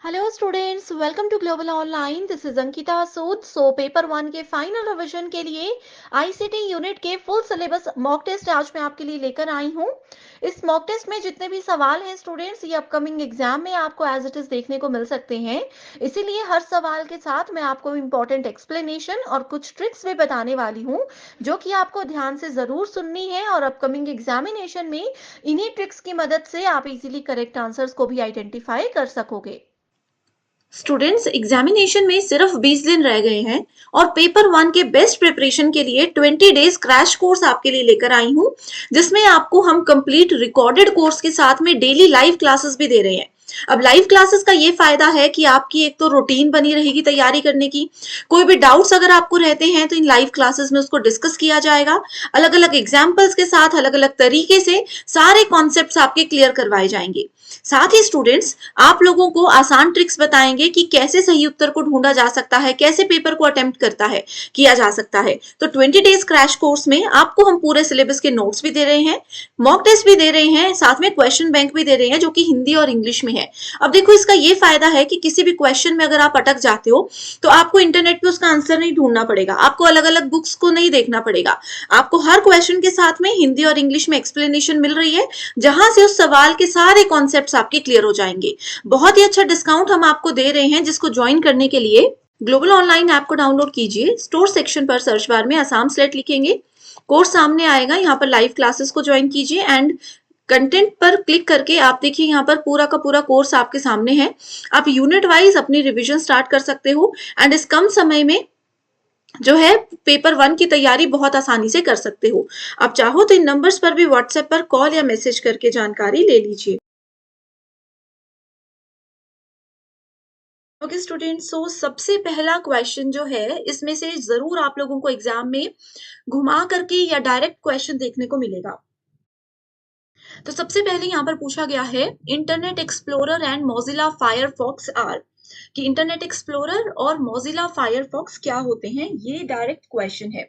Hello students, welcome to global online. This is Ankita Sood. So paper one के final revision के लिए ICT unit के full syllabus mock test आज मैं आपके लिए लेकर आई हूँ। इस मॉक टेस्ट में जितने भी सवाल हैं स्टूडेंट्स, ये अपकमिंग एग्जाम में आपको एज इट इज देखने को मिल सकते हैं। इसीलिए हर सवाल के साथ मैं आपको इंपॉर्टेंट एक्सप्लेनेशन और कुछ ट्रिक्स भी बताने वाली हूँ, जो कि आपको ध्यान से जरूर सुननी है और अपकमिंग एग्जामिनेशन में इन्हीं ट्रिक्स की मदद से आप इजीली करेक्ट आंसर्स को भी आइडेंटिफाई कर सकोगे। स्टूडेंट्स, एग्जामिनेशन में सिर्फ 20 दिन रह गए हैं और पेपर वन के बेस्ट प्रिपरेशन के लिए 20 डेज क्रैश कोर्स आपके लिए लेकर आई हूँ, जिसमें आपको हम कंप्लीट रिकॉर्डेड कोर्स के साथ में डेली लाइव क्लासेस भी दे रहे हैं। अब लाइव क्लासेस का ये फायदा है कि आपकी एक तो रूटीन बनी रहेगी तैयारी करने की। कोई भी डाउट्स अगर आपको रहते हैं तो इन लाइव क्लासेस में उसको डिस्कस किया जाएगा। अलग अलग एग्जाम्पल्स के साथ अलग अलग तरीके से सारे कॉन्सेप्ट्स आपके क्लियर करवाए जाएंगे। साथ ही स्टूडेंट्स, आप लोगों को आसान ट्रिक्स बताएंगे कि कैसे सही उत्तर को ढूंढा जा सकता है, कैसे पेपर को अटेम्प्ट किया जा सकता है। तो 20 डेज क्रैश कोर्स में आपको हम पूरे सिलेबस के नोट्स भी दे रहे हैं, मॉक टेस्ट भी दे रहे हैं, साथ में क्वेश्चन बैंक भी दे रहे हैं जो कि हिंदी और इंग्लिश में है। अब देखो, इसका ये फायदा है कि किसी भी क्वेश्चन में अगर आप अटक जाते हो तो आपको इंटरनेट पे उसका आंसर नहीं ढूंढना पड़ेगा, आपको अलग अलग बुक्स को नहीं देखना पड़ेगा। आपको हर क्वेश्चन के साथ में हिंदी और इंग्लिश में एक्सप्लेनेशन मिल रही है, जहां से उस सवाल के सारे कॉन्सेप्ट्स आपके क्लियर हो जाएंगे। बहुत ही अच्छा डिस्काउंट हम आपको दे रहे हैं, जिसको ज्वाइन करने के लिए ग्लोबल ऑनलाइन ऐप को डाउनलोड कीजिए। स्टोर सेक्शन पर सर्च बार में आसाम सेलेक्ट लिखेंगे, कोर्स सामने आएगा, यहाँ पर लाइव क्लासेस को ज्वाइन कीजिए एंड कंटेंट पर क्लिक करके आप देखिए यहाँ पर पूरा का पूरा कोर्स आपके सामने है। आप यूनिट वाइज अपनी रिवीजन स्टार्ट कर सकते हो एंड इस कम समय में जो है पेपर वन की तैयारी बहुत आसानी से कर सकते हो। आप चाहो तो इन नंबर्स पर भी व्हाट्सएप पर कॉल या मैसेज करके जानकारी ले लीजिए। ओके स्टूडेंट, सो सबसे पहला क्वेश्चन जो है, इसमें से जरूर आप लोगों को एग्जाम में घुमा करके या डायरेक्ट क्वेश्चन देखने को मिलेगा। तो सबसे पहले यहाँ पर पूछा गया है, Internet Explorer and Mozilla Firefox are, कि इंटरनेट एक्सप्लोरर और मोजिला फायरफॉक्स क्या होते हैं। ये डायरेक्ट क्वेश्चन है।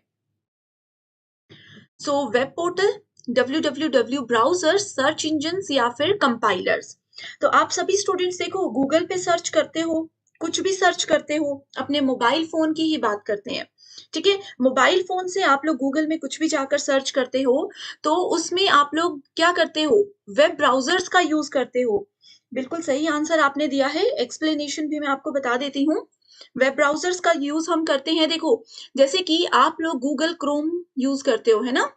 So web portal, www browser, search engine या फिर कंपाइलर्स। तो आप सभी स्टूडेंट्स देखो, गूगल पे सर्च करते हो, कुछ भी सर्च करते हो, अपने मोबाइल फोन की ही बात करते हैं, ठीक है। मोबाइल फोन से आप लोग गूगल में कुछ भी जाकर सर्च करते हो तो उसमें आप लोग क्या करते हो, वेब ब्राउजर्स का यूज करते हो। बिल्कुल सही आंसर आपने दिया है। एक्सप्लेनेशन भी मैं आपको बता देती हूँ। वेब ब्राउजर्स का यूज हम करते हैं, देखो जैसे कि आप लोग गूगल क्रोम यूज करते हो, है ना।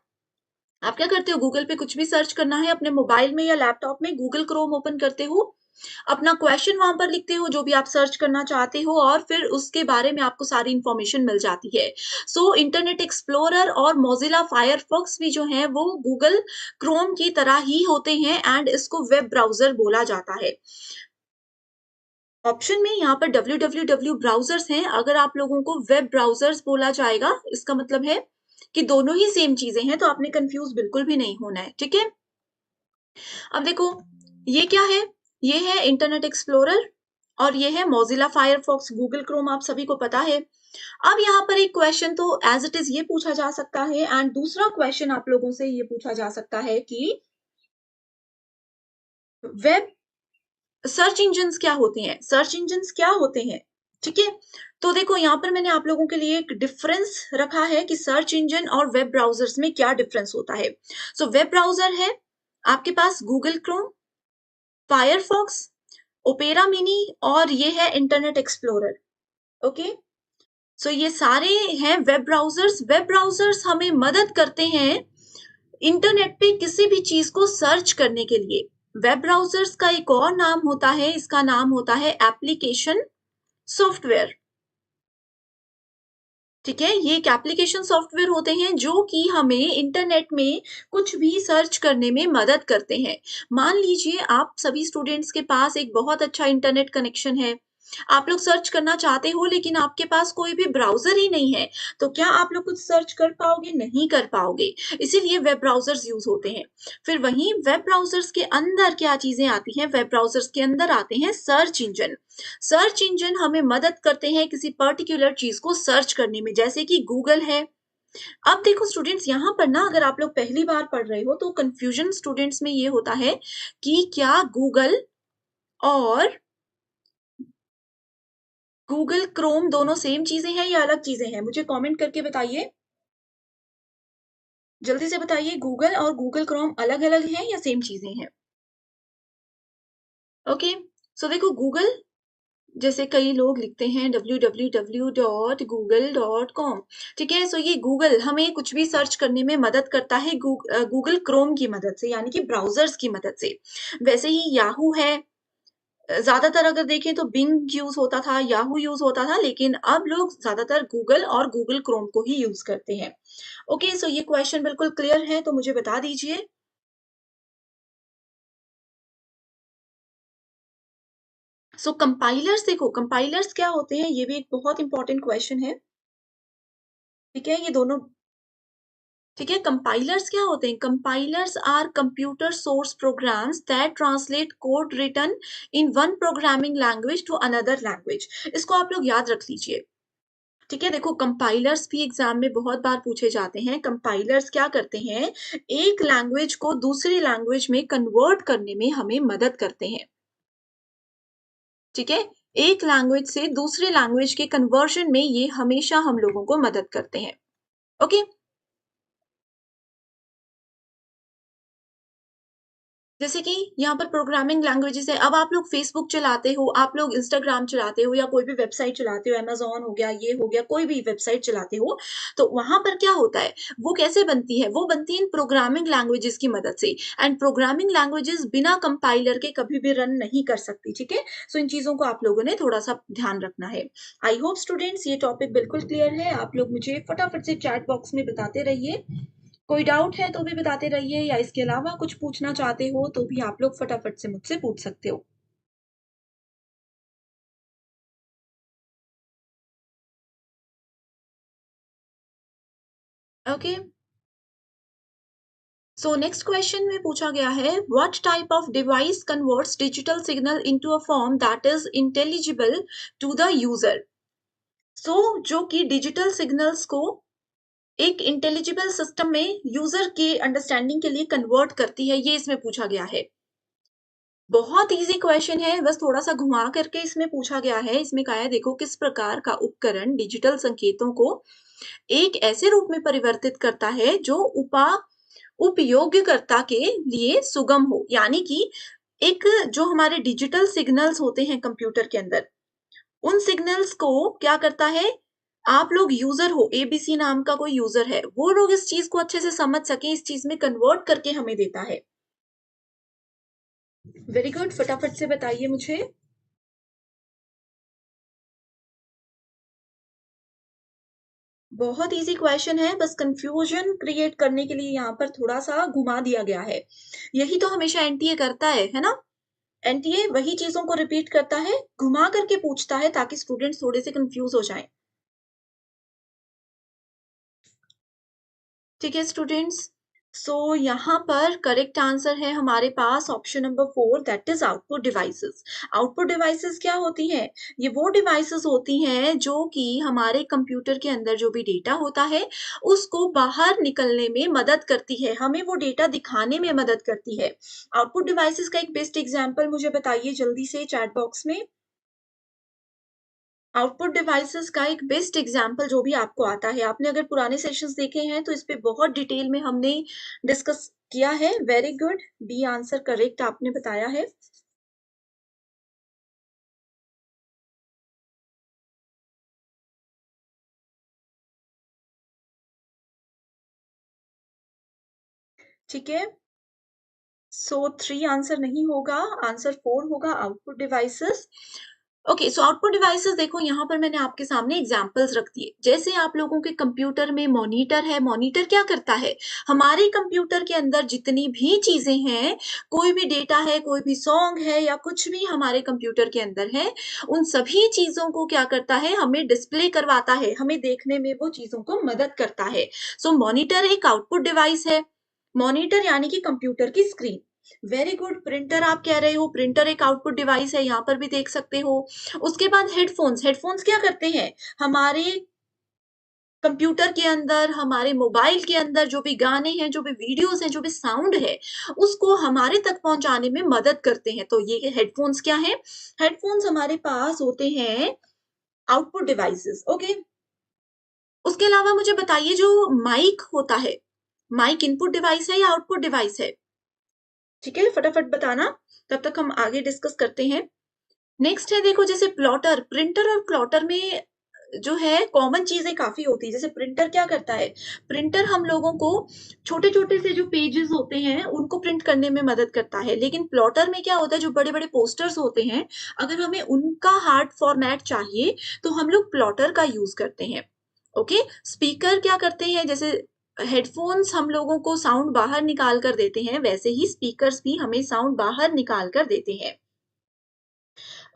आप क्या करते हो, गूगल पे कुछ भी सर्च करना है, अपने मोबाइल में या लैपटॉप में गूगल क्रोम ओपन करते हो, अपना क्वेश्चन वहां पर लिखते हो जो भी आप सर्च करना चाहते हो, और फिर उसके बारे में आपको सारी इंफॉर्मेशन मिल जाती है। सो इंटरनेट एक्सप्लोरर और मोजिला फायरफॉक्स भी जो है वो गूगल क्रोम की तरह ही होते हैं एंड इसको वेब ब्राउजर बोला जाता है। ऑप्शन में यहाँ पर www ब्राउजर्स हैं। अगर आप लोगों को वेब ब्राउजर्स बोला जाएगा, इसका मतलब है कि दोनों ही सेम चीजें हैं, तो आपने कंफ्यूज बिल्कुल भी नहीं होना है, ठीक है। अब देखो, ये क्या है, ये है इंटरनेट एक्सप्लोरर और ये है मोजिला फायरफॉक्स, गूगल क्रोम आप सभी को पता है। अब यहाँ पर एक क्वेश्चन तो एज इट इज ये पूछा जा सकता है एंड दूसरा क्वेश्चन आप लोगों से ये पूछा जा सकता है कि वेब सर्च इंजन्स क्या होते हैं, सर्च इंजन्स क्या होते हैं, ठीक है। तो देखो, यहाँ पर मैंने आप लोगों के लिए एक डिफरेंस रखा है कि सर्च इंजन और वेब ब्राउजर्स में क्या डिफरेंस होता है। सो वेब ब्राउजर है आपके पास Google Chrome, Firefox, Opera Mini और ये है इंटरनेट एक्सप्लोरर। ओके, सो ये सारे हैं वेब ब्राउजर्स। वेब ब्राउजर्स हमें मदद करते हैं इंटरनेट पे किसी भी चीज को सर्च करने के लिए। वेब ब्राउजर्स का एक और नाम होता है, इसका नाम होता है एप्लीकेशन सॉफ्टवेयर, ठीक है। ये एक एप्लीकेशन सॉफ्टवेयर होते हैं जो कि हमें इंटरनेट में कुछ भी सर्च करने में मदद करते हैं। मान लीजिए आप सभी स्टूडेंट्स के पास एक बहुत अच्छा इंटरनेट कनेक्शन है, आप लोग सर्च करना चाहते हो लेकिन आपके पास कोई भी ब्राउजर ही नहीं है, तो क्या आप लोग कुछ सर्च कर पाओगे, नहीं कर पाओगे। इसीलिए वेब ब्राउजर्स यूज होते हैं। फिर वहीं वेब ब्राउजर्स के अंदर क्या चीजें आती हैं, वेब ब्राउजर्स के अंदर आते हैं सर्च इंजन। सर्च इंजन हमें मदद करते हैं किसी पर्टिकुलर चीज को सर्च करने में, जैसे कि गूगल है। अब देखो स्टूडेंट्स, यहाँ पर ना अगर आप लोग पहली बार पढ़ रहे हो तो कंफ्यूजन स्टूडेंट्स में ये होता है कि क्या गूगल और गूगल, क्रोम दोनों सेम चीज़ें हैं या अलग चीज़ें हैं? मुझे कमेंट करके बताइए। जल्दी से बताइए, गूगल और गूगल क्रोम अलग-अलग हैं या सेम चीज़ें हैं? ओके, सो देखो गूगल, जैसे कई लोग लिखते हैं www.google.com, ठीक है? सो ये गूगल हमें कुछ भी सर्च करने में मदद करता है गूगल क्रोम की मदद से, यानी कि ब्राउज़र्स की मदद से। वैसे ही याहू है, ज़्यादातर अगर देखें तो बिंग यूज़ होता था, याहू यूज़ होता था, लेकिन अब लोग ज़्यादातर गूगल और गूगल क्रोम को ही यूज़ करते हैं। ओके, सो ये क्वेश्चन बिल्कुल क्लियर है, तो मुझे बता दीजिए। सो कंपाइलर्स, देखो कंपाइलर्स क्या होते हैं, ये भी एक बहुत इंपॉर्टेंट क्वेश्चन है। ठीक है, ये दोनों, ठीक है, कंपाइलर्स क्या होते हैं? Compilers are computer source programs that translate code written in one programming language to another language. इसको आप लोग याद रख लीजिए। ठीक है, देखो कंपाइलर्स भी एग्जाम में बहुत बार पूछे जाते हैं। कंपाइलर्स क्या करते हैं? एक लैंग्वेज को दूसरी लैंग्वेज में कन्वर्ट करने में हमें मदद करते हैं। ठीक है, एक लैंग्वेज से दूसरी लैंग्वेज के कन्वर्जन में ये हमेशा हम लोगों को मदद करते हैं। ओके, जैसे कि यहाँ पर प्रोग्रामिंग लैंग्वेजेस है। अब आप लोग फेसबुक चलाते हो, आप लोग इंस्टाग्राम चलाते हो या कोई भी वेबसाइट चलाते हो, अमेज़न हो गया, ये हो गया, कोई भी वेबसाइट चलाते हो, तो वहाँ पर क्या होता है, वो कैसे बनती है? वो बनती है इन प्रोग्रामिंग लैंग्वेजेस की मदद से। एंड प्रोग्रामिंग लैंग्वेजेस बिना कंपाइलर के कभी भी रन नहीं कर सकती, ठीक है? सो इन चीज़ों को आप लोगों ने थोड़ा-सा ध्यान रखना है। आई होप स्टूडेंट्स ये टॉपिक बिल्कुल क्लियर है। आप लोग मुझे फटाफट से चैट बॉक्स में बताते रहिए। कोई डाउट है तो भी बताते रहिए, या इसके अलावा कुछ पूछना चाहते हो तो भी आप लोग फटाफट से मुझसे पूछ सकते हो। ओके, सो नेक्स्ट क्वेश्चन में पूछा गया है, what type of device converts digital signal into a form that is intelligible to the user. So जो कि डिजिटल सिग्नल्स को एक इंटेलिजिबल सिस्टम में यूजर के अंडरस्टैंडिंग के लिए कन्वर्ट करती है, ये इसमें पूछा गया है। बहुत ईज़ी क्वेश्चन है, बस थोड़ा-सा घुमा करके इसमें पूछा गया है। इसमें कहा है, देखो किस प्रकार का उपकरण डिजिटल संकेतों को एक ऐसे रूप में परिवर्तित करता है जो उपयोगकर्ता के लिए सुगम हो। यानी कि एक जो हमारे डिजिटल सिग्नल्स होते हैं कंप्यूटर के अंदर, उन सिग्नल्स को क्या करता है, आप लोग यूज़र हो, एबीसी नाम का कोई यूज़र है, वो लोग इस चीज़ को अच्छे से समझ सकें, इस चीज़ में कन्वर्ट करके हमें देता है। वेरी गुड, फटाफट से बताइए मुझे। बहुत ईज़ी क्वेश्चन है, बस कन्फ्यूजन क्रिएट करने के लिए यहाँ पर थोड़ा-सा घुमा दिया गया है। यही तो हमेशा एनटीए करता है ना? एनटीए वही चीज़ों को रिपीट करता है, घुमा करके पूछता है ताकि स्टूडेंट्स थोड़े से कन्फ्यूज़ हो जाएँ। ठीक है स्टूडेंट्स? सो यहाँ पर करेक्ट आंसर है हमारे पास option number 4, that is output devices. Output devices क्या होती हैं? ये वो डिवाइसेस होती हैं जो कि हमारे कंप्यूटर के अंदर जो भी डेटा होता है, उसको बाहर निकलने में मदद करती है, हमें वो डेटा दिखाने में मदद करती है। आउटपुट डिवाइसेस का एक बेस्ट एग्ज़ाम्पल मुझे बताइए जल्दी से चैट बॉक्स में। आउटपुट डिवाइसेस का एक बेस्ट एग्जांपल जो भी आपको आता है, आपने अगर पुराने सेशंस देखे हैं तो इस पे बहुत डिटेल में हमने डिस्कस किया है। Very good, D answer correct आपने बताया है। ठीक है, सो 3 आंसर नहीं होगा, आंसर 4 होगा output devices. Okay, so output devices देखो यहाँ पर मैंने आपके सामने एग्जांपल्स रख दिए। जैसे आप लोगों के कंप्यूटर में मॉनिटर है, मॉनिटर क्या करता है? हमारे कंप्यूटर के अंदर जितनी भी चीज़ें हैं, कोई भी डेटा है, कोई भी सॉन्ग है या कुछ भी हमारे कंप्यूटर के अंदर है, उन सभी चीज़ों को क्या करता है? हमें डिस्प्ले करवाता है, हमें देखने में वो चीज़ों को मदद करता है। सो मॉनिटर एक आउटपुट डिवाइस है। मॉनिटर यानी कि कंप्यूटर की स्क्रीन। वेरी गुड, प्रिंटर आप कह रहे हो, प्रिंटर एक आउटपुट डिवाइस है, यहाँ पर भी देख सकते हो। उसके बाद हेडफ़ोन्स, हेडफ़ोन्स क्या करते हैं? हमारे कंप्यूटर के अंदर, हमारे मोबाइल के अंदर जो भी गाने हैं, जो भी वीडियोज़ हैं, जो भी साउंड है, उसको हमारे तक पहुँचाने में मदद करते हैं। तो ये हेडफ़ोन्स क्या हैं? हेडफ़ोन्स हमारे पास होते हैं आउटपुट डिवाइसेस, ओके। उसके अलावा मुझे बताइए जो माइक होता है, माइक इनपुट डिवाइस है या आउटपुट डिवाइस है? ठीक है, फटाफट बताना, तब तक हम आगे डिस्कस करते हैं। नेक्स्ट है देखो, जैसे प्लॉटर, प्रिंटर और प्लॉटर में जो है कॉमन चीजें काफी होती है। जैसे प्रिंटर क्या करता है, प्रिंटर हम लोगों को छोटे छोटे से जो पेजेस होते हैं उनको प्रिंट करने में मदद करता है, लेकिन प्लॉटर में क्या होता है, जो बड़े बड़े पोस्टर्स होते हैं, अगर हमें उनका हार्ड फॉर्मेट चाहिए तो हम लोग प्लॉटर का यूज करते हैं। ओके, स्पीकर क्या करते हैं, जैसे हेडफोन्स हम लोगों को साउंड बाहर निकाल कर देते हैं, वैसे ही स्पीकर्स भी हमें साउंड बाहर निकाल कर देते हैं।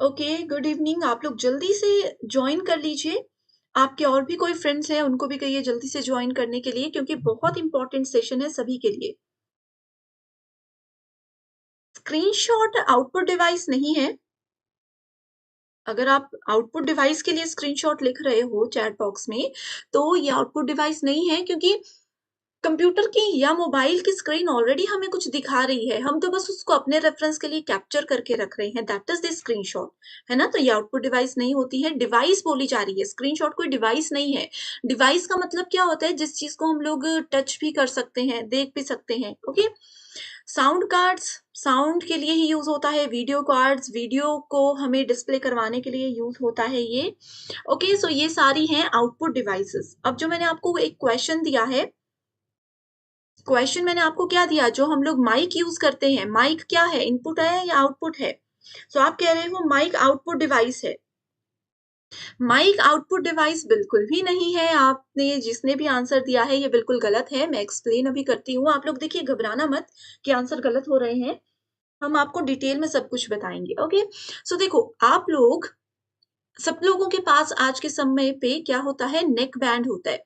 ओके, गुड इवनिंग, आप लोग जल्दी से ज्वाइन कर लीजिए। आपके और भी कोई फ्रेंड्स हैं उनको भी कहिए जल्दी से ज्वाइन करने के लिए, क्योंकि बहुत इंपॉर्टेंट सेशन है सभी के लिए। स्क्रीनशॉट आउटपुट डिवाइस नहीं है। अगर आप आउटपुट डिवाइस के लिए स्क्रीनशॉट लिख रहे हो चैट बॉक्स में, तो ये आउटपुट डिवाइस नहीं है, क्योंकि कंप्यूटर की या मोबाइल की स्क्रीन ऑलरेडी हमें कुछ दिखा रही है, हम तो बस उसको अपने रेफरेंस के लिए कैप्चर करके रख रहे हैं, दैट इज द स्क्रीनशॉट, है ना। तो ये आउटपुट डिवाइस नहीं होती है, डिवाइस बोली जा रही है, स्क्रीनशॉट कोई डिवाइस नहीं है। डिवाइस का मतलब क्या होता है, जिस चीज को हम लोग टच भी कर सकते हैं, देख भी सकते हैं। ओके, साउंड कार्ड्स साउंड के लिए ही यूज होता है, वीडियो कार्ड्स वीडियो को हमें डिस्प्ले करवाने के लिए यूज होता है ये। ओके, सो ये सारी हैं आउटपुट डिवाइसेस। अब जो मैंने आपको एक क्वेश्चन दिया है, क्वेश्चन मैंने आपको क्या दिया, जो हम लोग माइक यूज करते हैं, माइक क्या है, इनपुट है या आउटपुट है? सो आप कह रहे हो माइक आउटपुट डिवाइस है। माइक आउटपुट डिवाइस बिल्कुल भी नहीं है। आपने जिसने भी आंसर दिया है ये बिल्कुल गलत है। मैं एक्सप्लेन अभी करती हूँ, आप लोग देखिए, घबराना मत कि आंसर गलत हो रहे हैं, हम आपको डिटेल में सब कुछ बताएंगे। ओके, सो देखो, आप लोग सब लोगों के पास आज के समय पे क्या होता है, नेक बैंड होता है,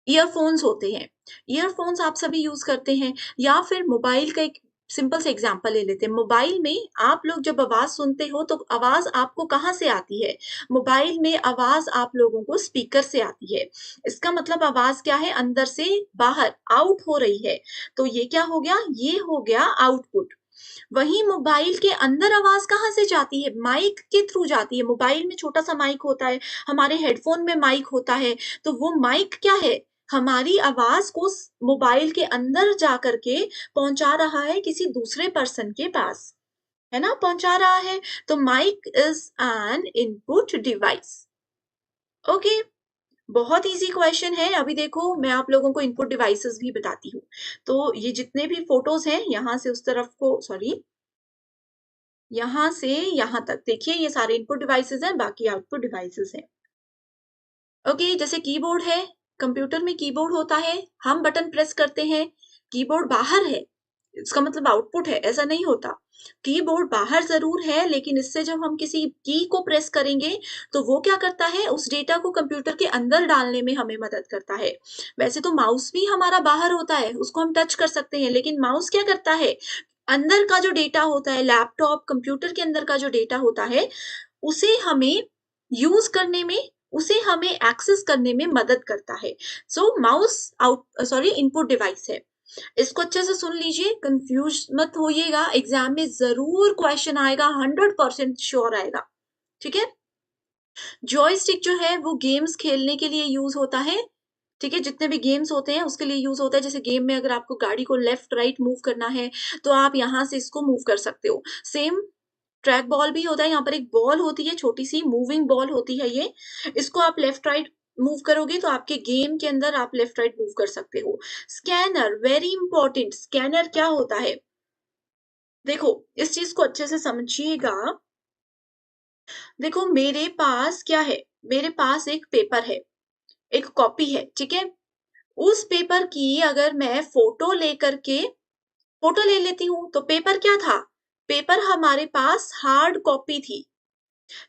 ईयरफोन्स होते हैं। ईयरफोन्स आप सभी यूज करते हैं, या फिर मोबाइल का एक सिंपल से एग्जांपल ले लेते हैं। मोबाइल में आप लोग जब आवाज सुनते हो तो आवाज आपको कहाँ से आती है, मोबाइल में आवाज आप लोगों को स्पीकर से आती है। इसका मतलब आवाज क्या है, अंदर से बाहर आउट हो रही है। तो ये क्या हो गया, ये हो गया आउटपुट। वहीं मोबाइल के अंदर आवाज कहाँ से जाती है, माइक के थ्रू जाती है। मोबाइल में छोटा सा माइक होता है, हमारे हेडफोन में माइक होता है, तो वो माइक क्या है, हमारी आवाज को मोबाइल के अंदर जा करके पहुंचा रहा है किसी दूसरे पर्सन के पास, है ना, पहुंचा रहा है। तो mic is an input device. Okay, बहुत इजी क्वेश्चन है। अभी देखो, मैं आप लोगों को इनपुट डिवाइसेस भी बताती हूँ। तो ये जितने भी फोटोज हैं, यहाँ से उस तरफ को, सॉरी, यहाँ से यहाँ तक देखिए, ये सारे इनपुट डिवाइसेस हैं, बाकी आउटपुट डिवाइसेस हैं। ओके, जैसे कीबोर्ड है, कंप्यूटर में कीबोर्ड होता है, हम बटन प्रेस करते हैं, कीबोर्ड बाहर है, इसका मतलब आउटपुट है, ऐसा नहीं होता। कीबोर्ड बाहर जरूर है, लेकिन इससे जब हम किसी की को प्रेस करेंगे तो वो क्या करता है, उस डेटा को कंप्यूटर के अंदर डालने में हमें मदद करता है। वैसे तो माउस भी हमारा बाहर होता है, उसको हम टच कर सकते हैं, लेकिन माउस क्या करता है, अंदर का जो डेटा होता है, लैपटॉप कंप्यूटर के अंदर का जो डेटा होता है, उसे हमें यूज करने में, उसे हमें एक्सेस करने में मदद करता है। So mouse out sorry input device है। इसको अच्छे से सुन लीजिए, कंफ्यूज मत होइएगा, एग्जाम में जरूर क्वेश्चन आएगा, 100% श्योर आएगा। ठीक है, जॉयस्टिक जो है वो गेम्स खेलने के लिए यूज होता है। ठीक है, जितने भी गेम्स होते हैं उसके लिए यूज होता है। जैसे गेम में अगर आपको गाड़ी को लेफ्ट राइट मूव करना है तो आप यहाँ से इसको मूव कर सकते हो। सेम ट्रैक बॉल भी होता है, यहाँ पर एक बॉल होती है, छोटी सी मूविंग बॉल होती है ये, इसको आप लेफ्ट राइट मूव करोगे तो आपके गेम के अंदर आप लेफ्ट राइट मूव कर सकते हो। स्कैनर, वेरी इंपॉर्टेंट, स्कैनर क्या होता है, देखो इस चीज को अच्छे से समझिएगा। देखो मेरे पास क्या है, मेरे पास एक पेपर है, एक कॉपी है, ठीक है। उस पेपर की अगर मैं फोटो लेकर के फोटो ले लेती हूँ तो पेपर क्या था, पेपर हमारे पास हार्ड कॉपी थी।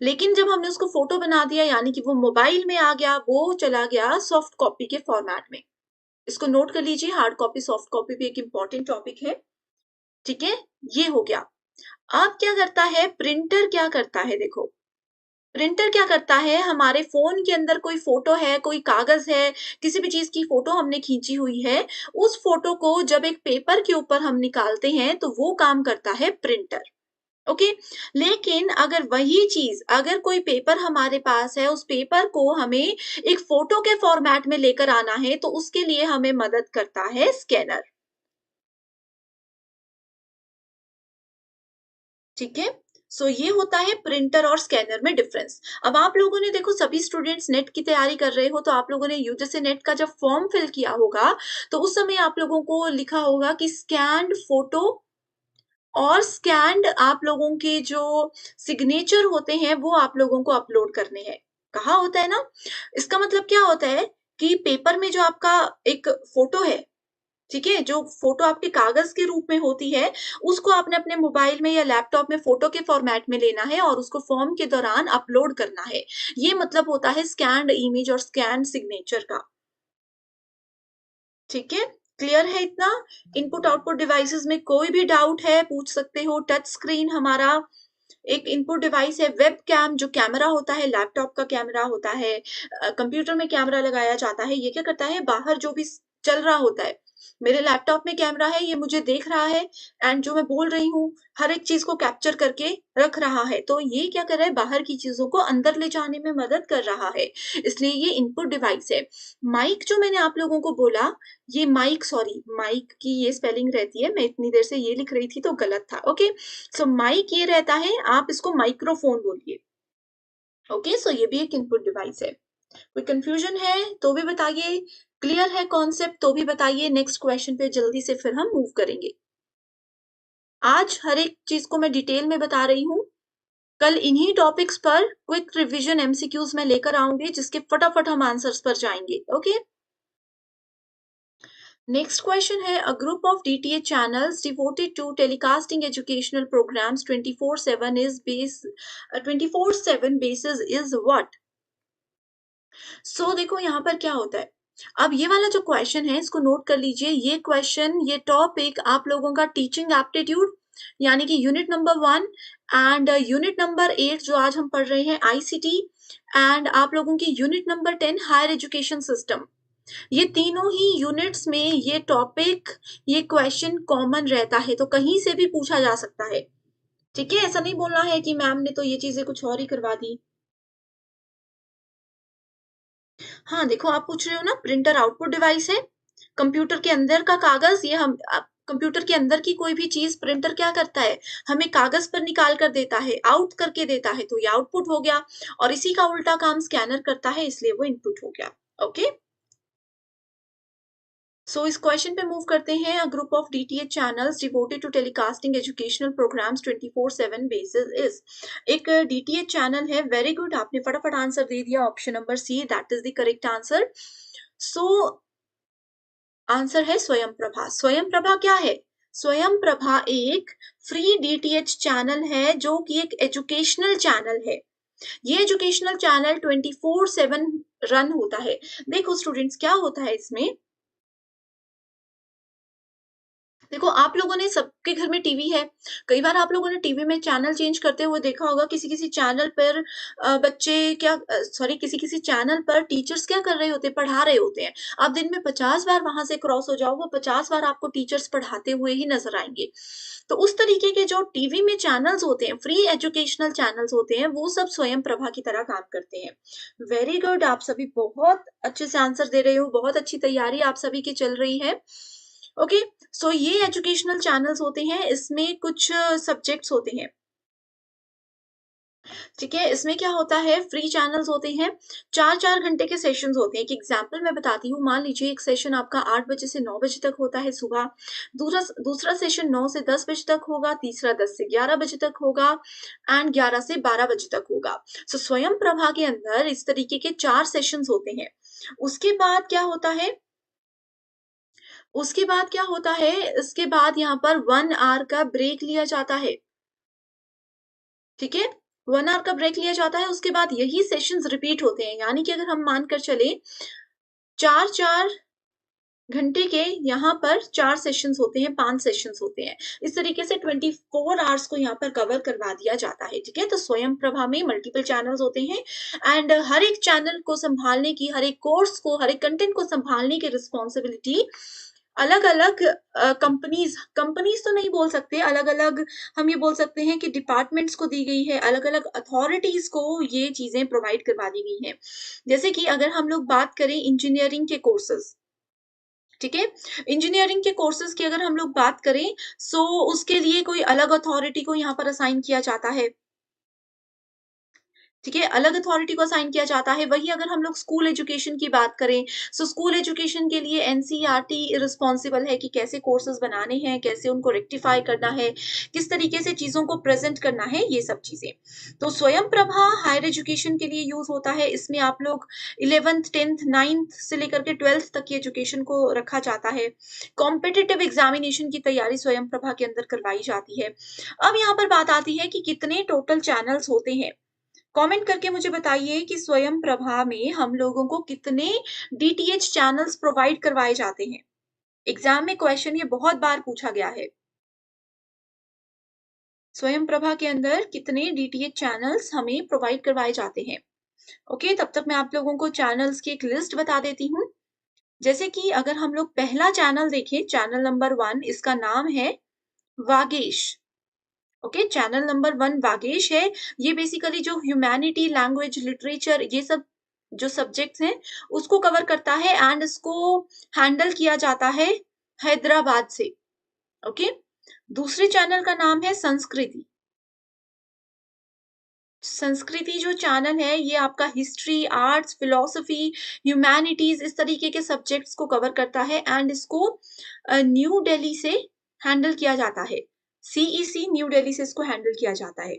लेकिन जब हमने उसको फोटो बना दिया, यानी कि वो मोबाइल में आ गया, वो चला गया सॉफ्ट कॉपी के फॉर्मेट में। इसको नोट कर लीजिए, हार्ड कॉपी सॉफ्ट कॉपी भी एक इंपॉर्टेंट टॉपिक है। ठीक है, ये हो गया। अब क्या करता है प्रिंटर, क्या करता है, देखो प्रिंटर क्या करता है, हमारे फोन के अंदर कोई फोटो है, कोई कागज है, किसी भी चीज की फोटो हमने खींची हुई है, उस फोटो को जब एक पेपर के ऊपर हम निकालते हैं तो वो काम करता है प्रिंटर। ओके। लेकिन अगर वही चीज, अगर कोई पेपर हमारे पास है, उस पेपर को हमें एक फोटो के फॉर्मेट में लेकर आना है, तो उसके लिए हमें मदद करता है स्कैनर। ठीक है। सो ये होता है प्रिंटर और स्कैनर में डिफरेंस। अब आप लोगों ने देखो, सभी स्टूडेंट्स नेट की तैयारी कर रहे हो, तो आप लोगों ने यूजीसी नेट का जब फॉर्म फिल किया होगा, तो उस समय आप लोगों को लिखा होगा कि स्कैन्ड फोटो और स्कैन्ड आप लोगों के जो सिग्नेचर होते हैं वो आप लोगों को अपलोड करने हैं। कहा होता है ना, इसका मतलब क्या होता है कि पेपर में जो आपका एक फोटो है, ठीक है, जो फोटो आपके कागज के रूप में होती है, उसको आपने अपने मोबाइल में या लैपटॉप में फोटो के फॉर्मेट में लेना है और उसको फॉर्म के दौरान अपलोड करना है। ये मतलब होता है स्कैन्ड इमेज और स्कैन्ड सिग्नेचर का। ठीक है, क्लियर है इतना? इनपुट आउटपुट डिवाइसेस में कोई भी डाउट है पूछ सकते हो। टच स्क्रीन हमारा एक इनपुट डिवाइस है। वेब कैम जो कैमरा होता है, लैपटॉप का कैमरा होता है, कंप्यूटर में कैमरा लगाया जाता है। ये क्या करता है, बाहर जो भी चल रहा होता है, मेरे लैपटॉप में कैमरा है, ये मुझे देख रहा है, एंड जो मैं बोल रही हूँ हर एक चीज को कैप्चर करके रख रहा है। तो ये क्या कर रहा है, बाहर की चीजों को अंदर ले जाने में मदद कर रहा है, इसलिए ये इनपुट डिवाइस है। माइक जो मैंने आप लोगों को बोला, ये माइक, सॉरी, माइक की ये स्पेलिंग रहती है, मैं इतनी देर से ये लिख रही थी तो गलत था। ओके, सो माइक ये रहता है, आप इसको माइक्रोफोन बोलिए। ओके, सो ये भी एक इनपुट डिवाइस है। कोई कंफ्यूजन है तो भी बताइए, क्लियर है कॉन्सेप्ट तो भी बताइए। नेक्स्ट क्वेश्चन पे जल्दी से फिर हम मूव करेंगे। आज हर एक चीज को मैं डिटेल में बता रही हूँ, कल इन्हीं टॉपिक्स पर क्विक रिवीजन एमसीक्यूज में लेकर आऊंगी, जिसके फटाफट हम आंसर्स पर जाएंगे। ओके, नेक्स्ट क्वेश्चन है, a group of DTH channels devoted to telecasting educational programs 24/7 is base 24/7 basis is what? So देखो यहाँ पर क्या होता है, अब ये वाला जो क्वेश्चन है इसको नोट कर लीजिए। ये क्वेश्चन, ये टॉपिक आप लोगों का टीचिंग एप्टीट्यूड यानी कि unit number 1 and unit number 8 जो आज हम पढ़ रहे हैं आईसीटी, एंड आप लोगों की unit number 10 higher education system, ये तीनों ही यूनिट्स में ये टॉपिक, ये क्वेश्चन कॉमन रहता है, तो कहीं से भी पूछा जा सकता है। ठीक है, ऐसा नहीं बोलना है कि मैम ने तो ये चीजें कुछ और ही करवा दी। हाँ, देखो आप पूछ रहे हो ना, प्रिंटर आउटपुट डिवाइस है, कंप्यूटर के अंदर का कागज, ये हम कंप्यूटर के अंदर की कोई भी चीज प्रिंटर क्या करता है, हमें कागज पर निकाल कर देता है, आउट करके देता है, तो ये आउटपुट हो गया। और इसी का उल्टा काम स्कैनर करता है, इसलिए वो इनपुट हो गया। ओके, सो इस क्वेश्चन पे मूव करते हैं। A group of DTH channels devoted to telecasting educational programs 24/7 basis is. एक डीटीएच चैनल है, वेरी गुड, आपने फटाफट आंसर दे दिया, option number C, that is the correct answer. So answer है स्वयं प्रभा। स्वयं प्रभा क्या है, स्वयं प्रभा एक फ्री डीटीएच चैनल है, जो कि एक एजुकेशनल चैनल है। ये एजुकेशनल चैनल 24/7 रन होता है। देखो स्टूडेंट्स, क्या होता है इसमें, देखो आप लोगों ने, सबके घर में टीवी है, कई बार आप लोगों ने टीवी में चैनल चेंज करते हुए देखा होगा, किसी किसी चैनल पर बच्चे क्या, सॉरी, किसी किसी चैनल पर टीचर्स क्या कर रहे होते हैं, पढ़ा रहे होते हैं। आप दिन में 50 बार वहां से क्रॉस हो जाओ, वो 50 बार आपको टीचर्स पढ़ाते हुए ही नजर आएंगे। तो उस तरीके के जो टीवी में चैनल्स होते हैं, फ्री एजुकेशनल चैनल्स होते हैं, वो सब स्वयं प्रभा की तरह काम करते हैं। वेरी गुड, आप सभी बहुत अच्छे से आंसर दे रहे हो, बहुत अच्छी तैयारी आप सभी की चल रही है। ओके, सो ये एजुकेशनल चैनल्स होते हैं, इसमें कुछ सब्जेक्ट्स होते हैं। ठीक है, इसमें क्या होता है, फ्री चैनल्स होते हैं, 4-4 घंटे के सेशंस होते हैं। एक एग्जांपल मैं बताती हूँ, मान लीजिए एक सेशन आपका 8 बजे से 9 बजे तक होता है सुबह, दूसरा दूसरा सेशन 9 से 10 बजे तक होगा, तीसरा 10 से 11 बजे तक होगा, एंड 11 से 12 बजे तक होगा। सो स्वयं प्रभा के अंदर इस तरीके के 4 सेशंस होते हैं। उसके बाद क्या होता है, उसके बाद क्या होता है, इसके बाद यहाँ पर 1 आवर का ब्रेक लिया जाता है। ठीक है, 1 आवर का ब्रेक लिया जाता है, उसके बाद यही सेशंस रिपीट होते हैं। यानी कि अगर हम मानकर चले 4-4 घंटे के यहाँ पर 4 सेशंस होते हैं, 5 सेशंस होते हैं। इस तरीके से 24 आवर्स को यहाँ पर कवर करवा दिया जाता है। ठीक है, तो स्वयं प्रभा में मल्टीपल चैनल्स होते हैं, एंड हर एक चैनल को संभालने की, हर एक कोर्स को, हर एक कंटेंट को संभालने की रिस्पॉन्सिबिलिटी अलग-अलग कंपनीज़ कंपनीज़ तो नहीं बोल सकते, अलग-अलग हम ये बोल सकते हैं कि डिपार्टमेंट्स को दी गई है, अलग-अलग अथॉरिटीज़ को ये चीज़ें प्रोवाइड करवा दी गई हैं। जैसे कि अगर हम लोग बात करें इंजीनियरिंग के कोर्सेज़, ठीक है? इंजीनियरिंग के कोर्सेज़ की अगर हम लोग बात करें, सो उसके लिए कोई अलग अथॉरिटी को यहाँ पर असाइन किया जाता है। ठीक है, अलग अथॉरिटी को असाइन किया जाता है। वहीं अगर हम लोग स्कूल एजुकेशन की बात करें, सो स्कूल एजुकेशन के लिए एनसीईआरटी रिस्पॉन्सिबल है कि कैसे कोर्सेज़ बनाने हैं, कैसे उनको रेक्टिफ़ाई करना है, किस तरीके से चीज़ों को प्रेज़ेंट करना है, ये सब चीज़ें। तो स्वयं प्रभा हायर एजुकेशन के लिए यूज़ होता है। इसमें आप लोग 11th, 10th, 9th से लेकर के 12th तक की एजुकेशन को रखा जाता है। कॉम्पिटिटिव एग्ज़ामिनेशन की तैयारी स्वयं प्रभा के अंदर करवाई जाती है। अब यहाँ पर बात आती है कि कितने टोटल चैनल्स होते हैं। कमेंट करके मुझे बताइए कि स्वयं प्रभा में हम लोगों को कितने डीटीएच चैनल्स प्रोवाइड करवाए जाते हैं। एग्जाम में क्वेश्चन ये बहुत बार पूछा गया है। स्वयं प्रभा के अंदर कितने डीटीएच चैनल्स हमें प्रोवाइड करवाए जाते हैं। ओके, तब तक मैं आप लोगों को चैनल्स की एक लिस्ट बता देती हूँ। जैसे कि अगर हम लोग पहला चैनल देखें, चैनल नंबर 1, इसका नाम है Vagesh. Okay, channel number 1 Vagesh है। ये बेसिकली जो ह्यूमैनिटी, लैंग्वेज, लिटरेचर, ये सब जो सब्जेक्ट्स हैं, उसको कवर करता है एंड इसको हैंडल किया जाता है हैदराबाद से। ओके, दूसरे चैनल का नाम है संस्कृति। संस्कृति जो चैनल है, ये आपका हिस्ट्री, आर्ट्स, फिलॉसफी, ह्यूमैनिटीज, इस तरीके के सब्जेक्ट्स को कवर करता है एंड इसको न्यू दिल्ली से हैंडल किया जाता है। सीईसी न्यू दिल्ली से इसको हैंडल किया जाता है।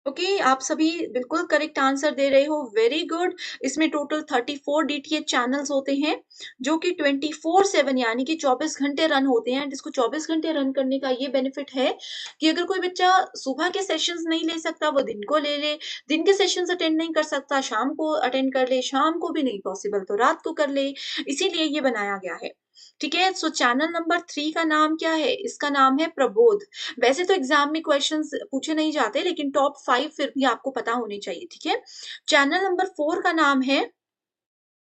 ओके, आप सभी बिल्कुल करेक्ट आंसर दे रहे हो, वेरी गुड। इसमें टोटल 34 डीटीएच चैनल्स होते हैं जो कि 24/7 यानी कि 24 घंटे रन होते हैं एंड इसको 24 घंटे रन करने का ये बेनिफिट है कि अगर कोई बच्चा सुबह के सेशंस नहीं ले सकता, वो दिन को ले ले, दिन के सेशंस अटेंड नहीं कर सकता, शाम को अटेंड कर ले, शाम को भी नहीं पॉसिबल तो रात को कर ले, इसीलिए ये बनाया गया है। ठीक है, सो चैनल नंबर 3 का नाम क्या है? इसका नाम है प्रबोध। वैसे तो एग्जाम में क्वेश्चंस पूछे नहीं जाते, लेकिन टॉप 5 फिर भी आपको पता होने चाहिए, ठीक है? चैनल नंबर 4 का नाम है